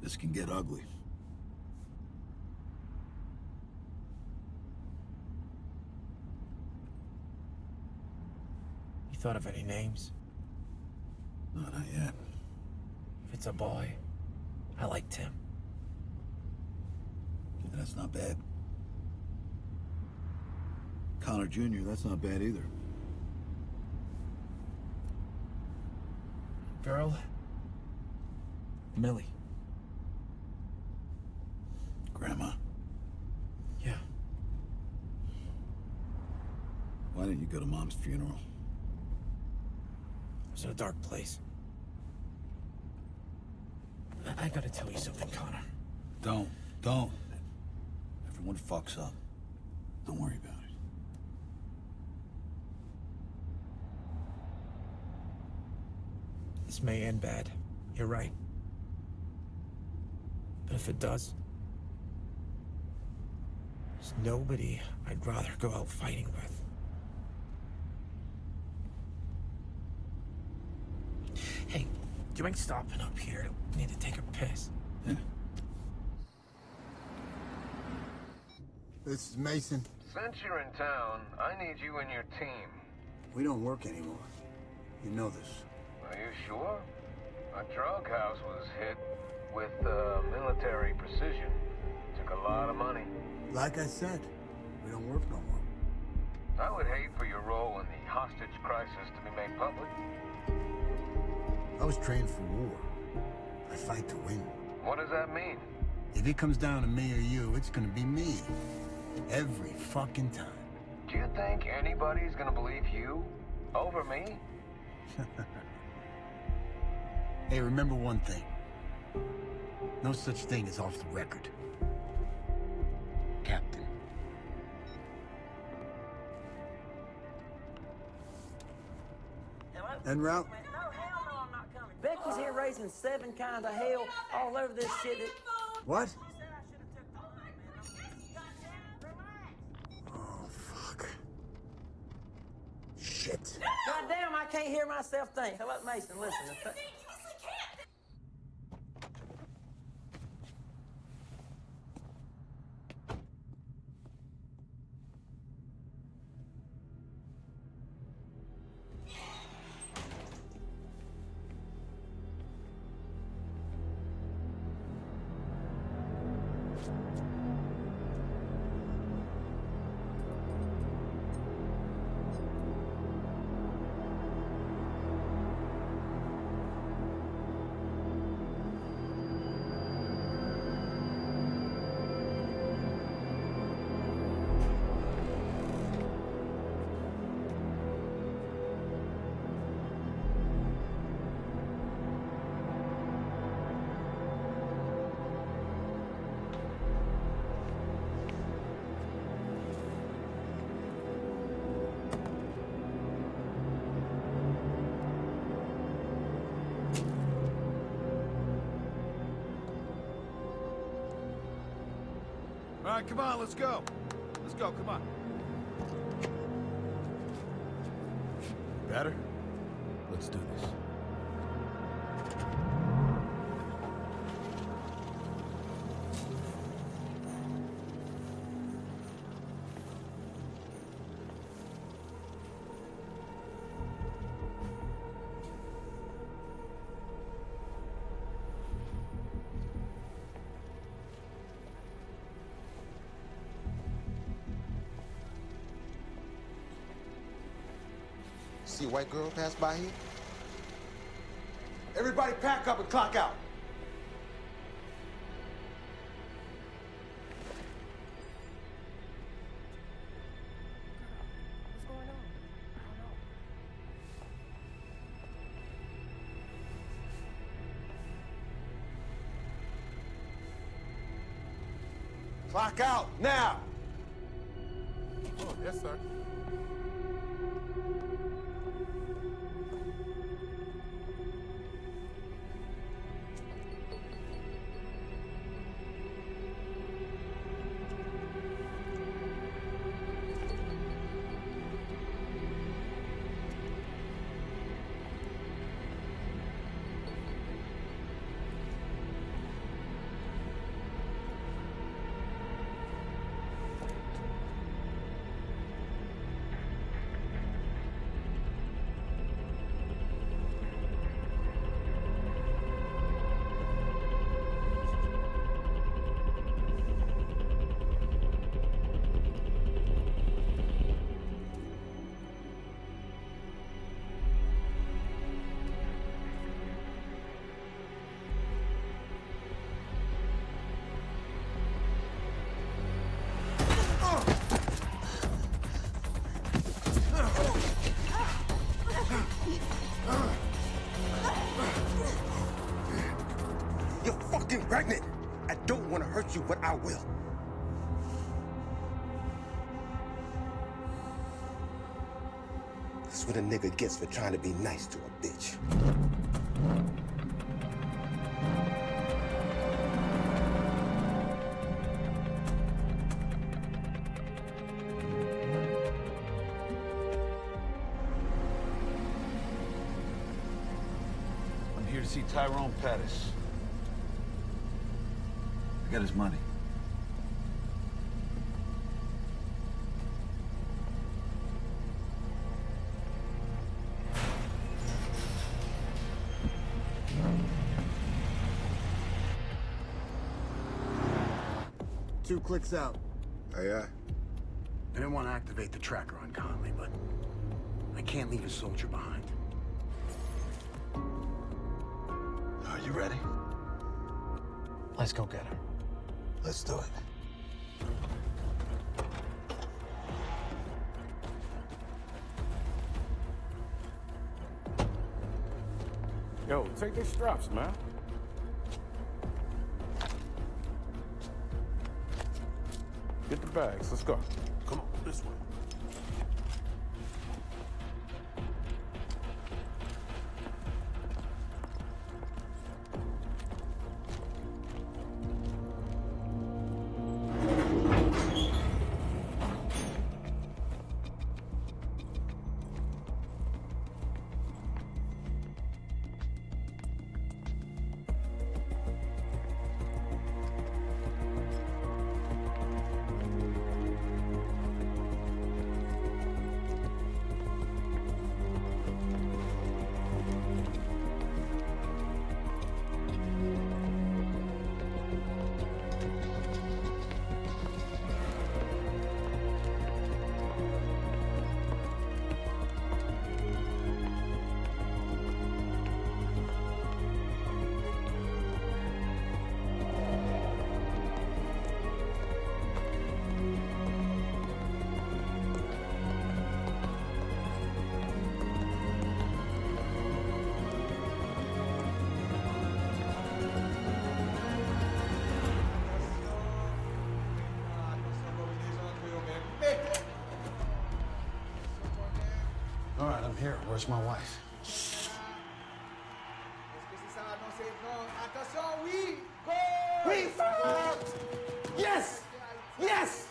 This can get ugly. You thought of any names? No, not yet. If it's a boy, I like Tim. That's not bad. Connor Jr., that's not bad either. Girl? Millie. Grandma. Yeah. Why didn't you go to Mom's funeral? It was in a dark place. I gotta tell you something, Connor. Don't. Everyone fucks up. Don't worry about it. This may end bad. You're right. But if it does, there's nobody I'd rather go out fighting with. Hey, do you mind stopping up here? I need to take a piss. Yeah. This is Mason. Since you're in town, I need you and your team. We don't work anymore. You know this. Are you sure? Our drug house was hit with military precision. Took a lot of money. Like I said, we don't work no more. I would hate for your role in the hostage crisis to be made public. I was trained for war. I fight to win. What does that mean? If it comes down to me or you, it's gonna be me. Every fucking time. Do you think anybody's gonna believe you over me? Hey, remember one thing. No such thing as off the record. Captain. En route? Becky's here raising 7 kinds of hell all over this shit. What? Oh, fuck. Shit. Goddamn, I can't hear myself think. How about Mason? Listen. All right, come on, let's go. Let's go, come on. Better? Let's do this. See a white girl pass by here? Everybody pack up and clock out. Clock out now. Oh, yes, sir. I will. That's what a nigga gets for trying to be nice to a bitch. I'm here to see Tyrone Pettis. I got his money. Two clicks out. Oh, yeah? I didn't want to activate the tracker on Conley, but I can't leave a soldier behind. Are you ready? Let's go get her. Let's do it. Yo, take their straps, man. Get the bags. Let's go. Come on, this way. All right, I'm here. Where's my wife? We fucked! Yes! Yes!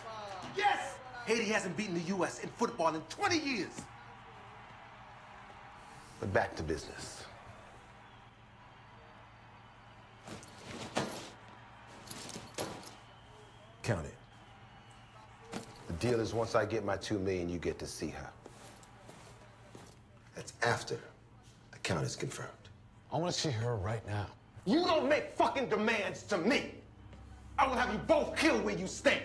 Yes! Haiti hasn't beaten the U.S. in football in 20 years. But back to business. Count it. The deal is once I get my $2 million, you get to see her. That's after the count is confirmed. I want to see her right now. You don't make fucking demands to me. I will have you both killed where you stand.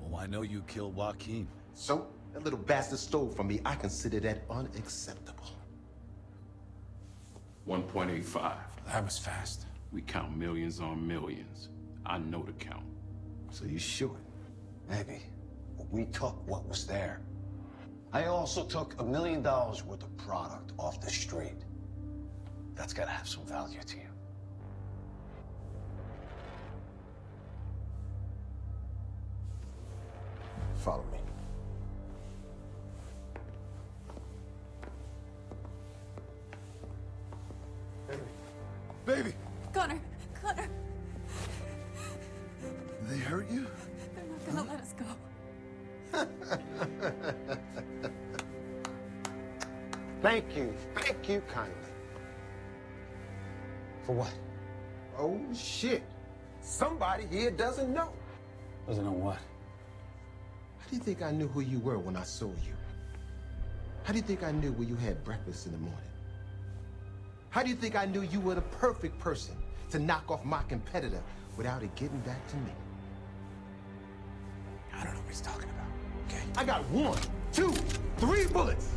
Oh, I know you killed Joaquin. So, that little bastard stole from me. I consider that unacceptable. 1.85. That was fast. We count millions on millions. I know the count. So you sure? Maybe. But we took what was there. I also took $1 million worth of product off the street. That's gotta have some value to you. Follow me. Baby! Connor! Connor! Did they hurt you? They're not gonna let us go. Thank you kindly. For what? Oh, shit. Somebody here doesn't know. Doesn't know what? How do you think I knew who you were when I saw you? How do you think I knew where you had breakfast in the morning? How do you think I knew you were the perfect person to knock off my competitor without it getting back to me? I don't know what he's talking about, okay? I got 1, 2, 3 bullets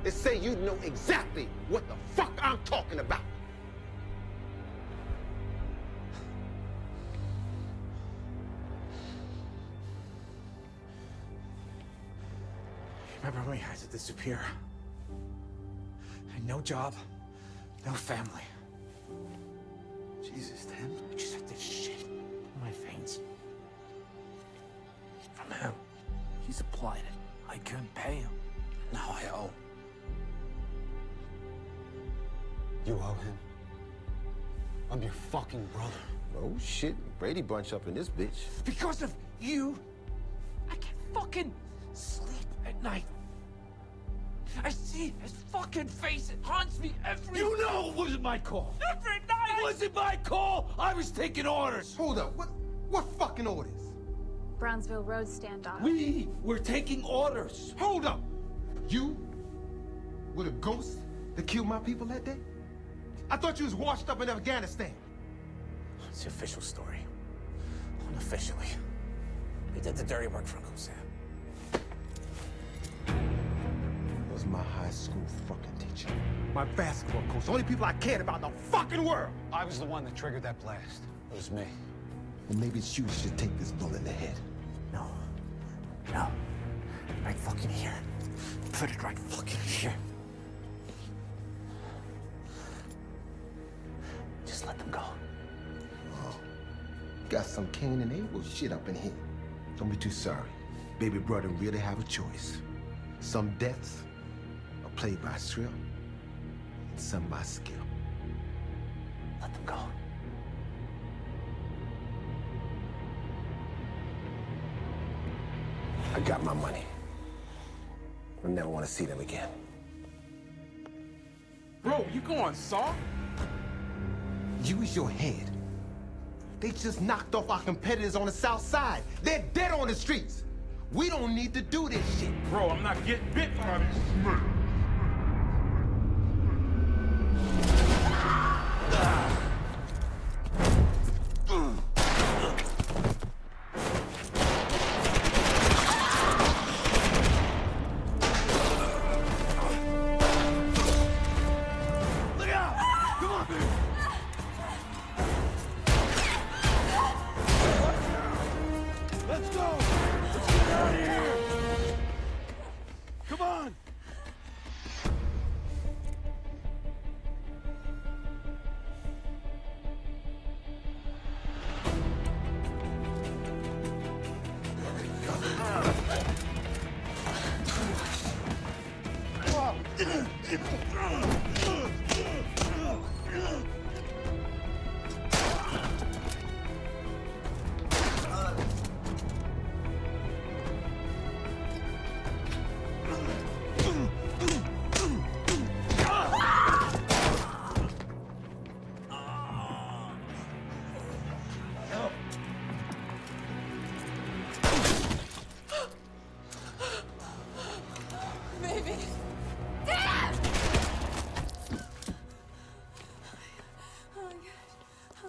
that say you know exactly what the fuck I'm talking about. Remember when we had to disappear? And no job, no family. Jesus, Tim. We just had this shit. My veins. From him. He supplied it. I couldn't pay him. Now I owe. You owe him? I'm your fucking brother. Oh, shit. Brady Bunch up in this bitch. Because of you, I can't fucking sleep at night. I see his fucking face. It haunts me every... You know it wasn't my call. Every night! It wasn't my call. I was taking orders. Hold up. What fucking orders? Brownsville Road standoff. We were taking orders. Hold up. You were the ghost that killed my people that day? I thought you was washed up in Afghanistan. It's the official story. Unofficially. We did the dirty work for Uncle Sam. Was my high school fucking teacher. My basketball coach. The only people I cared about in the fucking world. I was the one that triggered that blast. It was me. Well, maybe it's you that should take this bullet in the head. No. No. Right fucking here. Put it right fucking here. Just let them go. Oh. Got some Cain and Abel shit up in here. Don't be too sorry. Baby brother really have a choice. Some deaths are played by thrill, and some by skill. Let them go. I got my money. I never want to see them again. Bro, you going soft? Use your head. They just knocked off our competitors on the south side. They're dead on the streets. We don't need to do this shit. Bro, I'm not getting bit by this snake.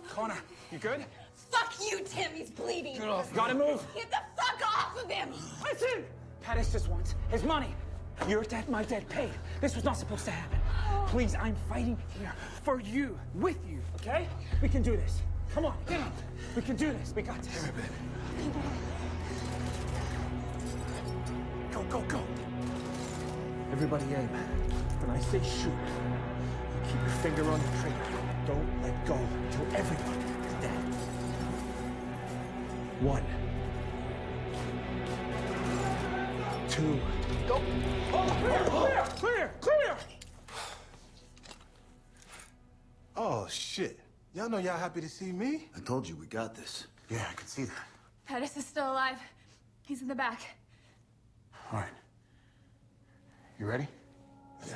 Connor, you good? Fuck you, Tim. He's bleeding. Get off. Gotta move. Get the fuck off of him. Listen! Pettis just wants his money. Your debt, my debt paid. This was not supposed to happen. Please, I'm fighting here for you, with you, okay? We can do this. Come on, get up. We can do this. We got this. Here, baby. Go, go, go. Everybody aim. When I say shoot, you keep your finger on the trigger. Don't let go until everyone is dead. 1, 2, go. Oh, clear, clear, clear! Oh, shit. Y'all know y'all happy to see me? I told you, we got this. Yeah, I can see that. Pettis is still alive. He's in the back. All right. You ready? Yeah.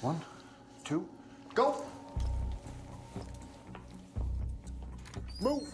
1, 2, go! Move!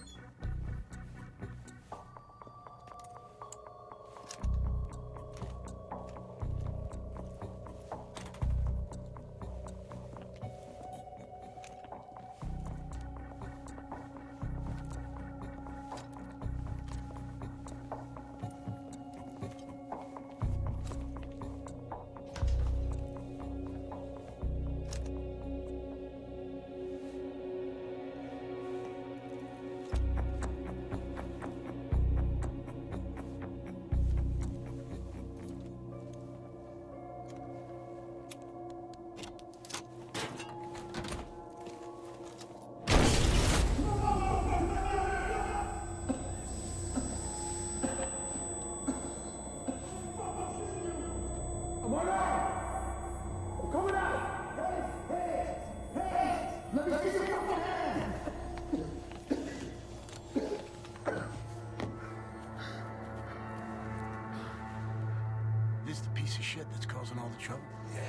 shit that's causing all the trouble? Yeah.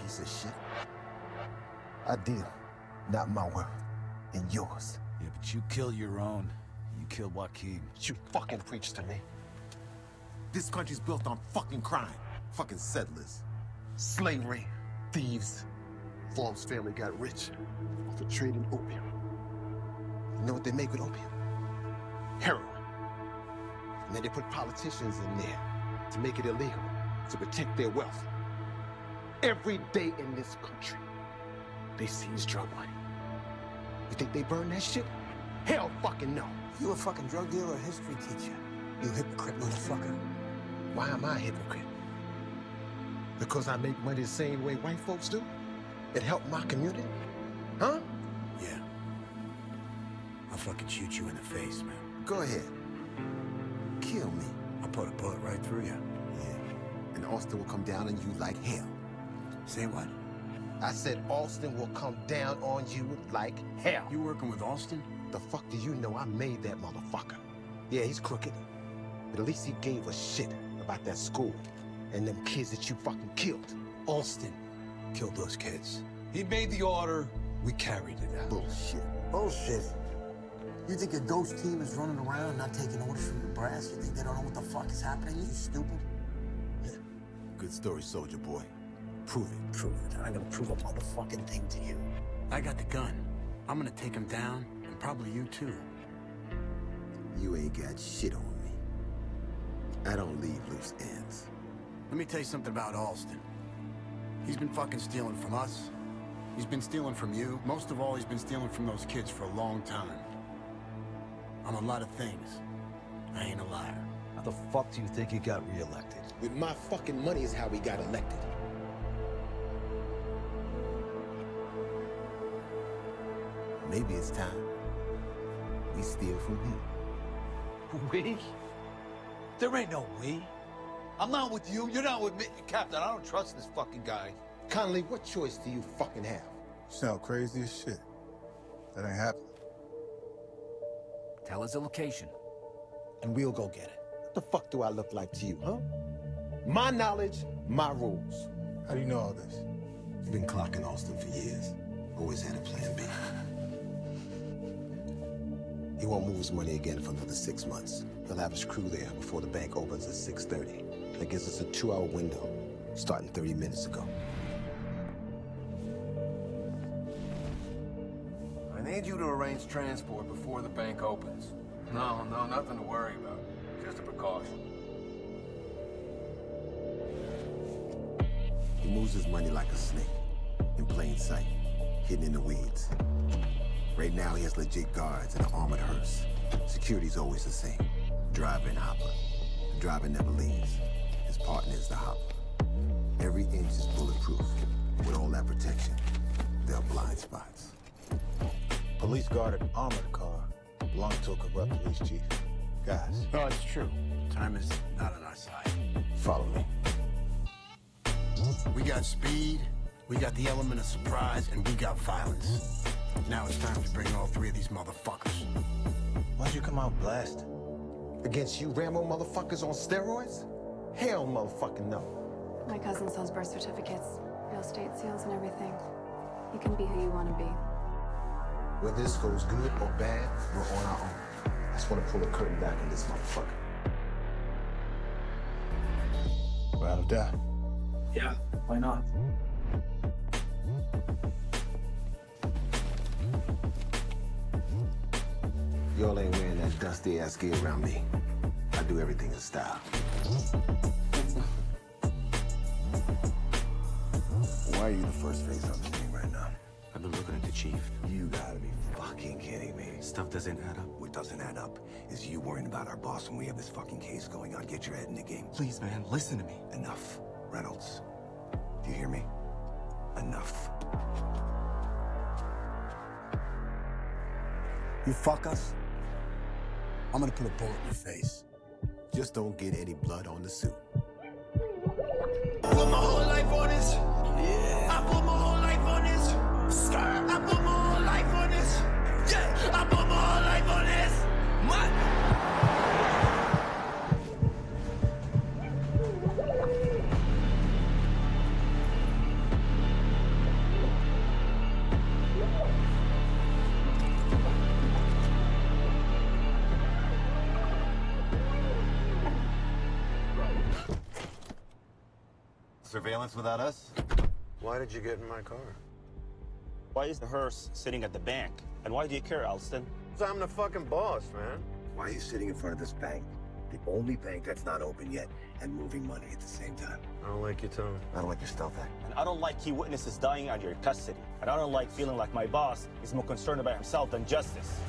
Piece of shit. I deal. Not my word. And yours. Yeah, but you killed your own. You killed Joaquin. You fucking preach to me. This country's built on fucking crime. Fucking settlers. Slavery. Thieves. Form's family got rich off of trading opium. You know what they make with opium? Heroin. And then they put politicians in there to make it illegal, to protect their wealth. Every day in this country, they seize drug money. You think they burn that shit? Hell fucking no. You a fucking drug dealer or history teacher? You hypocrite motherfucker. Why am I a hypocrite? Because I make money the same way white folks do? It helped my community? Huh? Yeah. I'll fucking shoot you in the face, man. Go ahead. Kill me. I'll put a bullet right through you. Yeah. And Austin will come down on you like hell. Say what? I said Austin will come down on you like hell. You working with Austin? The fuck do you know? I made that motherfucker. Yeah, he's crooked. But at least he gave a shit about that school and them kids that you fucking killed. Austin killed those kids. He made the order. We carried it out. Bullshit. Bullshit. You think a ghost team is running around not taking orders from the brass? You think they don't know what the fuck is happening? You stupid. Yeah. Good story, soldier boy. Prove it. Prove it. I'm gonna prove a motherfucking thing to you. I got the gun. I'm gonna take him down, and probably you too. You ain't got shit on me. I don't leave loose ends. Let me tell you something about Alston. He's been fucking stealing from us. He's been stealing from you. Most of all, he's been stealing from those kids for a long time. I'm a lot of things. I ain't a liar. How the fuck do you think he got reelected? With my fucking money is how we got elected. Maybe it's time we steal from him. We? There ain't no we. I'm not with you, you're not with me. Captain, I don't trust this fucking guy. Connolly, what choice do you fucking have? You sound crazy as shit. That ain't happening. Tell us a location. And we'll go get it. What the fuck do I look like to you, huh? My knowledge, my rules. How do you know all this? I've been clocking Austin for years. Always had a plan B. He won't move his money again for another 6 months. He'll have his crew there before the bank opens at 6:30. That gives us a 2-hour window, starting 30 minutes ago. I need you to arrange transport before the bank opens. No, nothing to worry about. Just a precaution. He moves his money like a snake, in plain sight, hidden in the weeds. Right now, he has legit guards and an armored hearse. Security's always the same. Driver and hopper. The driver never leaves. His partner is the hopper. Every inch is bulletproof. With all that protection, there are blind spots. Police guarded an armored car belonging to a corrupt police chief. Guys. Oh, it's true. Time is not on our side. Follow me. We got speed, we got the element of surprise, and we got violence. Now it's time to bring all three of these motherfuckers. Why'd you come out blasting? Against you Rambo motherfuckers on steroids? Hell motherfucking no. My cousin sells birth certificates, real estate seals and everything. You can be who you want to be. Whether this goes good or bad, we're on our own. I just want to pull the curtain back on this motherfucker. Ride or die? Yeah, why not? Y'all ain't wearing that dusty-ass gear around me. I do everything in style. Why are you the first face on the scene right now? I've been looking at the chief. You gotta be fucking kidding me. Stuff doesn't add up. What doesn't add up is you worrying about our boss when we have this fucking case going on. Get your head in the game. Please, man, listen to me. Enough, Reynolds. Do you hear me? Enough. You fuck us, I'm gonna put a bullet in your face. Just don't get any blood on the suit. I put my whole life on this. Yeah. I put my whole life on this. I put my whole life on this. Yeah. I put my whole life on this. Surveillance without us? Why did you get in my car? Why is the hearse sitting at the bank? And why do you care, Alston? Because I'm the fucking boss, man. Why are you sitting in front of this bank? The only bank that's not open yet and moving money at the same time. I don't like your tone. I don't like your stealth act. And I don't like key witnesses dying under your custody. And I don't like feeling like my boss is more concerned about himself than justice.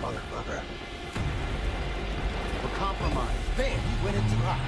Motherfucker. We're compromised. Bam! You went into rock.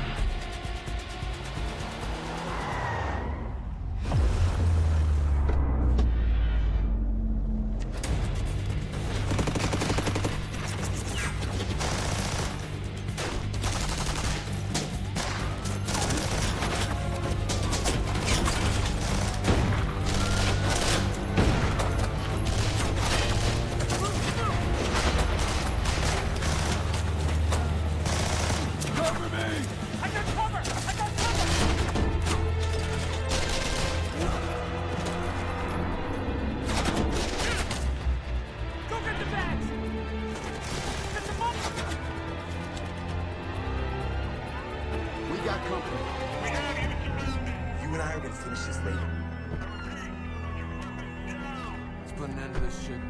Let's put an end to this shit.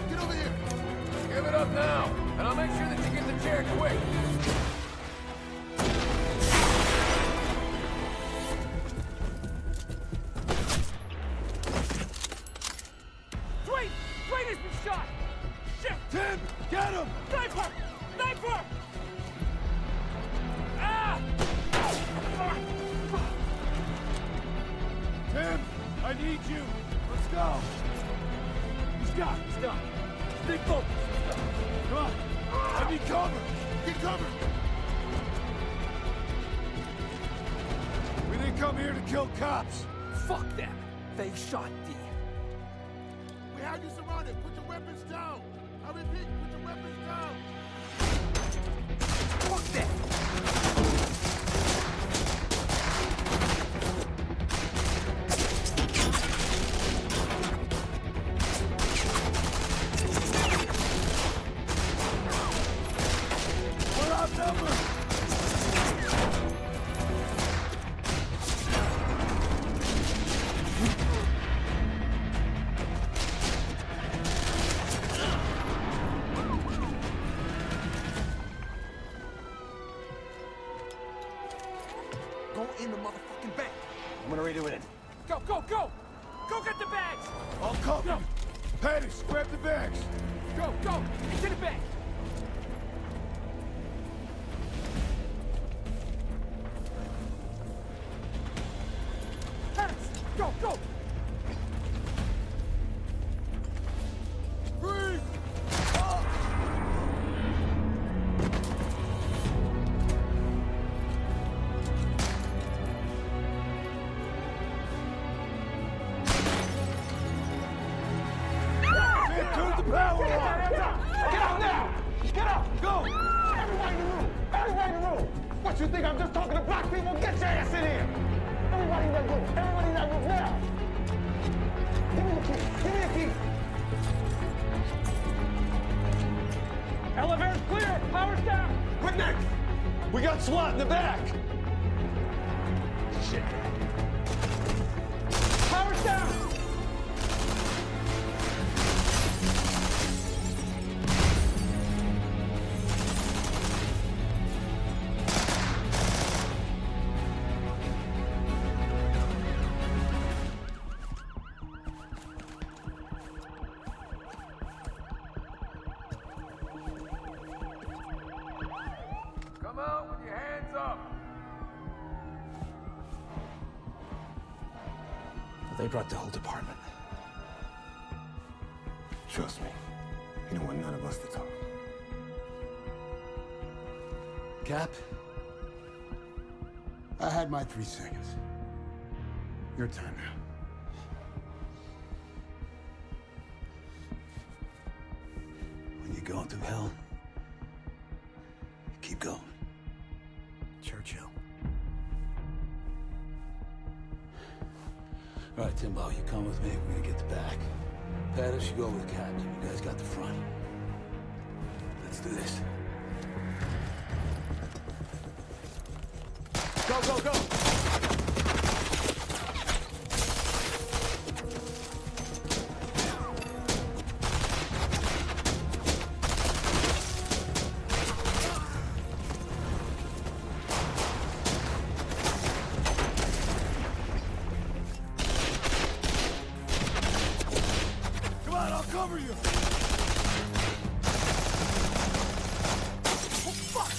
Get over here! Give it up now, and I'll make sure that you get the chair quick. Dwayne has been shot! Shit! Tim, get him! Sniper! Sniper! Ah! Tim, I need you. Let's go. He's got. Stay focused. Come on. I need cover. Get covered! We didn't come here to kill cops. Fuck them. They shot D. We had you surrounded. Put your weapons down. I repeat, put your weapons down. Fuck them. We're outnumbered. Go in the motherfucking bank. I'm gonna redo it in. Go, go, go! Go get the bags! I'll cover you. Pettis, grab the bags. Go, go! Into the bank! Pettis, go, go! Freeze! Turn the power on. Get out now! Get out! Go! Everybody in the room! Everybody in the room! What you think I'm just talking to black people? Get your ass in here! Everybody in that room! Everybody in that room now! Give me the key! Give me the key! Elevator's clear! Power's down! What next? We got SWAT in the back! Shit. Power's down! Come out with your hands up. They brought the whole department. Trust me. You don't want none of us to talk. Cap? I had my 3 seconds. Your time now. When you're going through hell, keep going. Churchill. All right, Timbo, you come with me. We're gonna get the back. Pettis, you go with the captain. You guys got the front. Let's do this. Go, go, go! Come on, I'll cover you! Oh, fuck!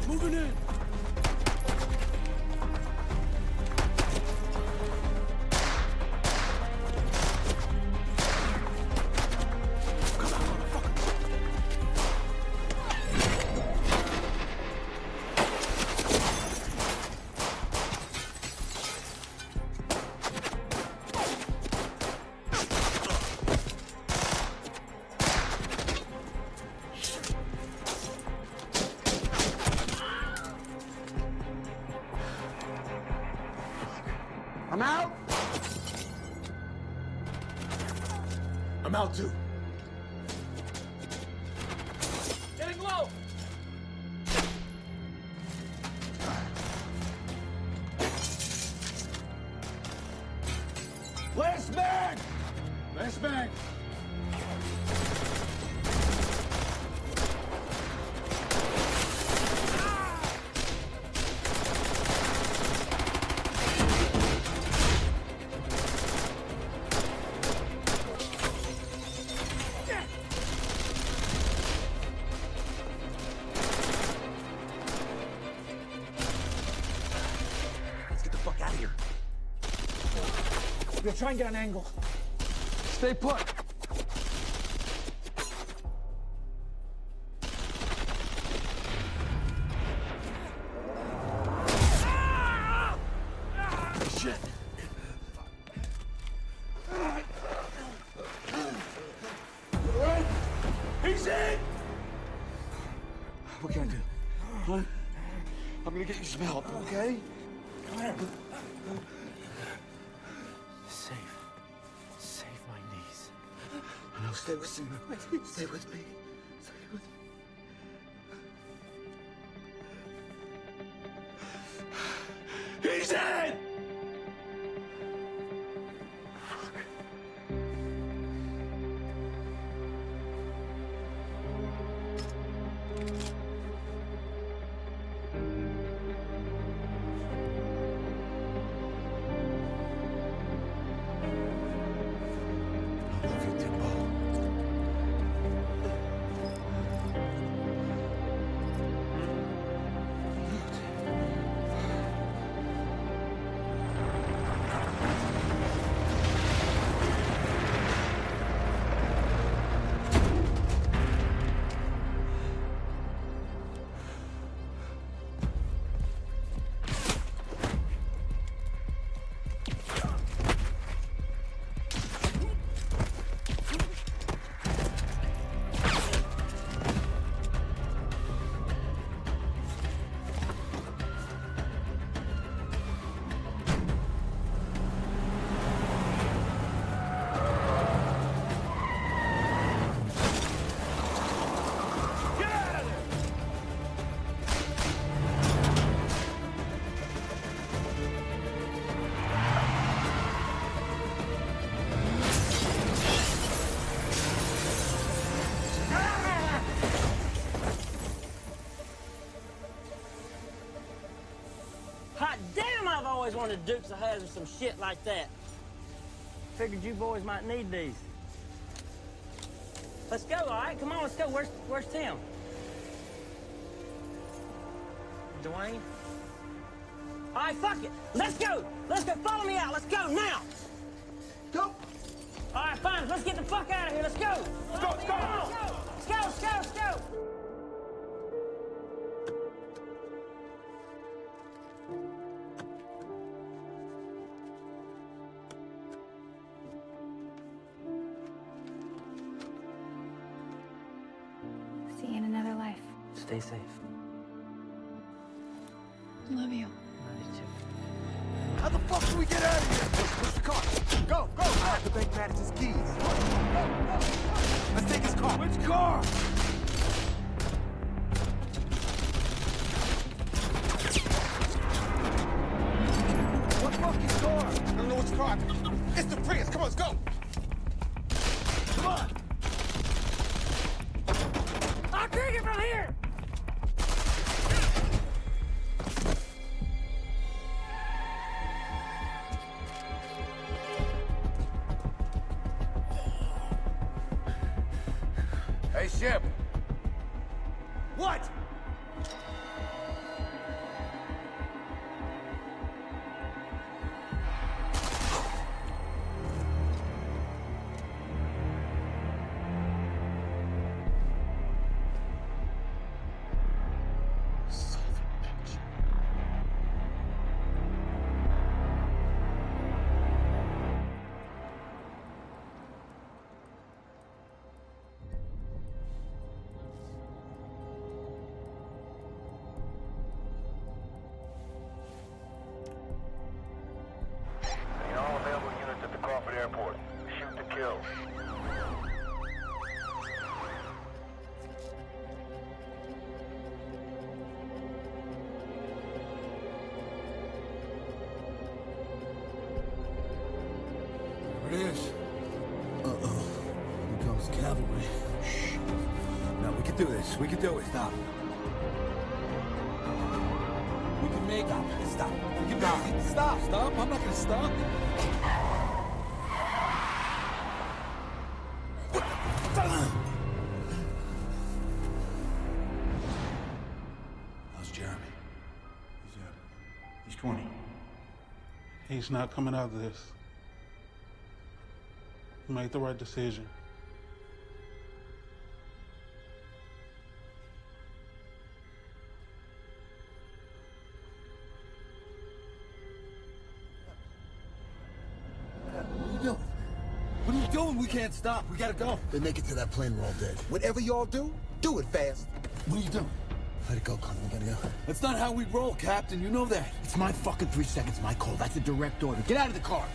Moving in! I'm out. I'm out too. Getting low! Last man! Last man! Let's get the fuck out of here. We'll try and get an angle. Stay put. Shit. He's in! What can I do? Huh? I'm gonna get you some help, okay? Come here. Save my knees. No, stay with me. Stay with me. Stay with me. He's in! I love you, Timbo. Hot damn, I've always wanted Dukes of Hazzard some shit like that. Figured you boys might need these. Let's go, all right? Come on, let's go. Where's Tim? Dwayne? All right, fuck it. Let's go. Let's go. Follow me out. Let's go now. Go. All right, fine. Let's get the fuck out of here. Let's go. Let's go, let's go. Let's go, let's go, let's go. Stay safe. Love you. Love you too. How the fuck do we get out of here? Push the car. Go, go! I have to bank manager's keys. Let's take his car. Which car? What fucking car? I don't know which car. It's the Prius. Come on, let's go. Come on. I'll take it from here! Hey, Shep. What? Need all available units at the Crawford Airport. Shoot to kill. There it is. Uh-oh. Here comes cavalry. Shh. No, we can do this. We can do it. Stop. We can make it. Stop. We can make it. Stop. Stop. I'm not gonna stop. How's Jeremy? He's 20. He's not coming out of this. He made the right decision. What are you doing? What are you doing? We can't stop. We gotta go. They make it to that plane, we're all dead. Whatever y'all do it fast. What are you doing? Let it go, Connor. We gotta go. That's not how we roll, Captain. You know that. It's my fucking 3 seconds, my call. That's a direct order. Get out of the car.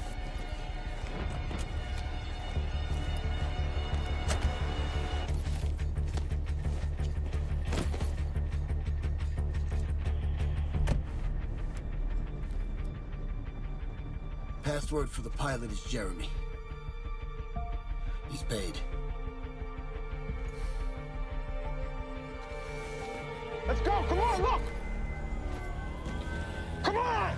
Password for the pilot is Jeremy. He's paid. Let's go! Come on, look! Come on!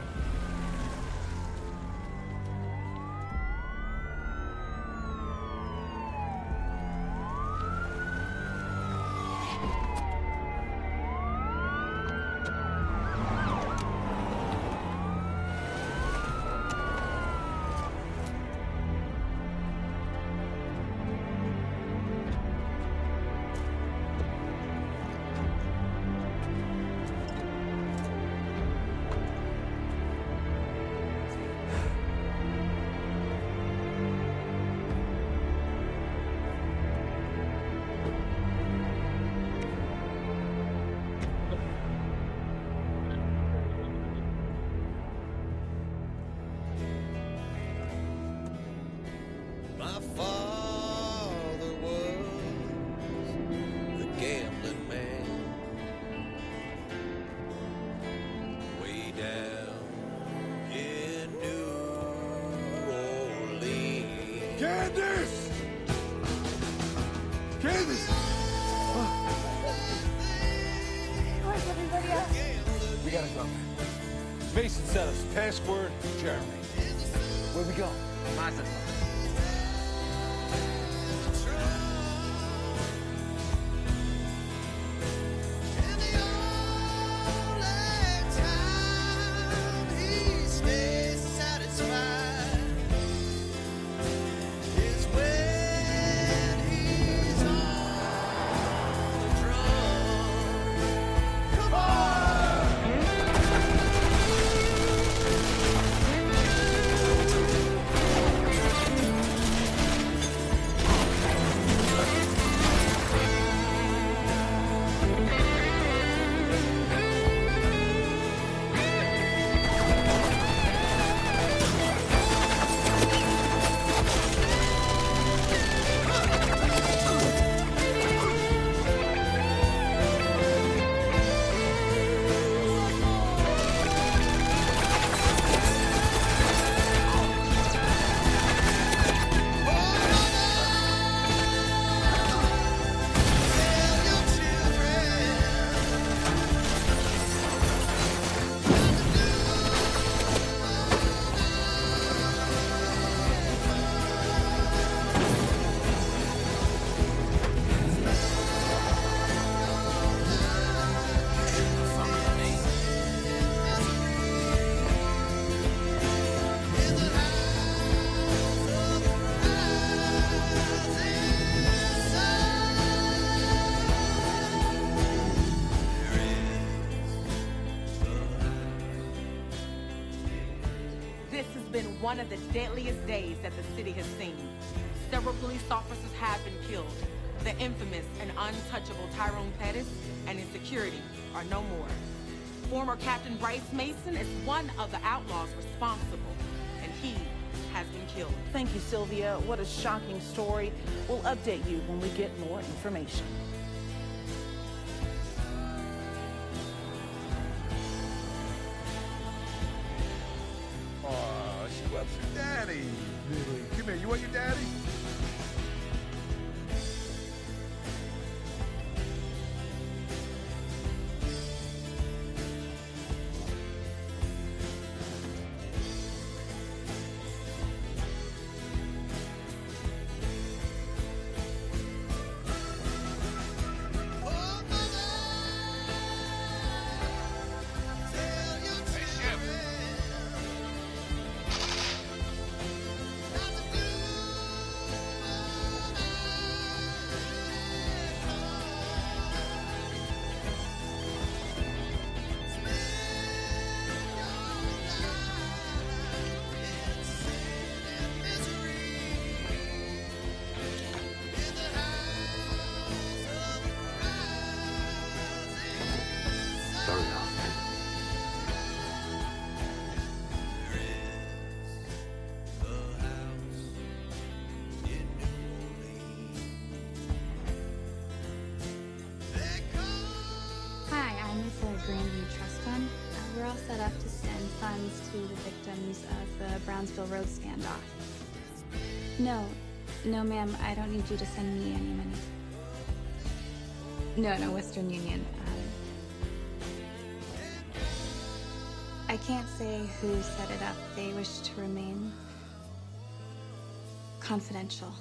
My father was a gambling man, way down in New Orleans. Candace! Candace! Where's everybody else? We gotta go. Mason sent us. Password, Jeremy. Where we go? Mazda. one of the deadliest days that the city has seen. Several police officers have been killed. The infamous and untouchable Tyrone Pettis and his security are no more. Former Captain Bryce Mason is one of the outlaws responsible, and he has been killed. Thank you, Sylvia. What a shocking story. We'll update you when we get more information. Oh, she wants her daddy. Really? Come here, you want your daddy? We're all set up to send funds to the victims of the Brownsville Road standoff. No, ma'am, I don't need you to send me any money. No, Western Union. I can't say who set it up. They wish to remain confidential.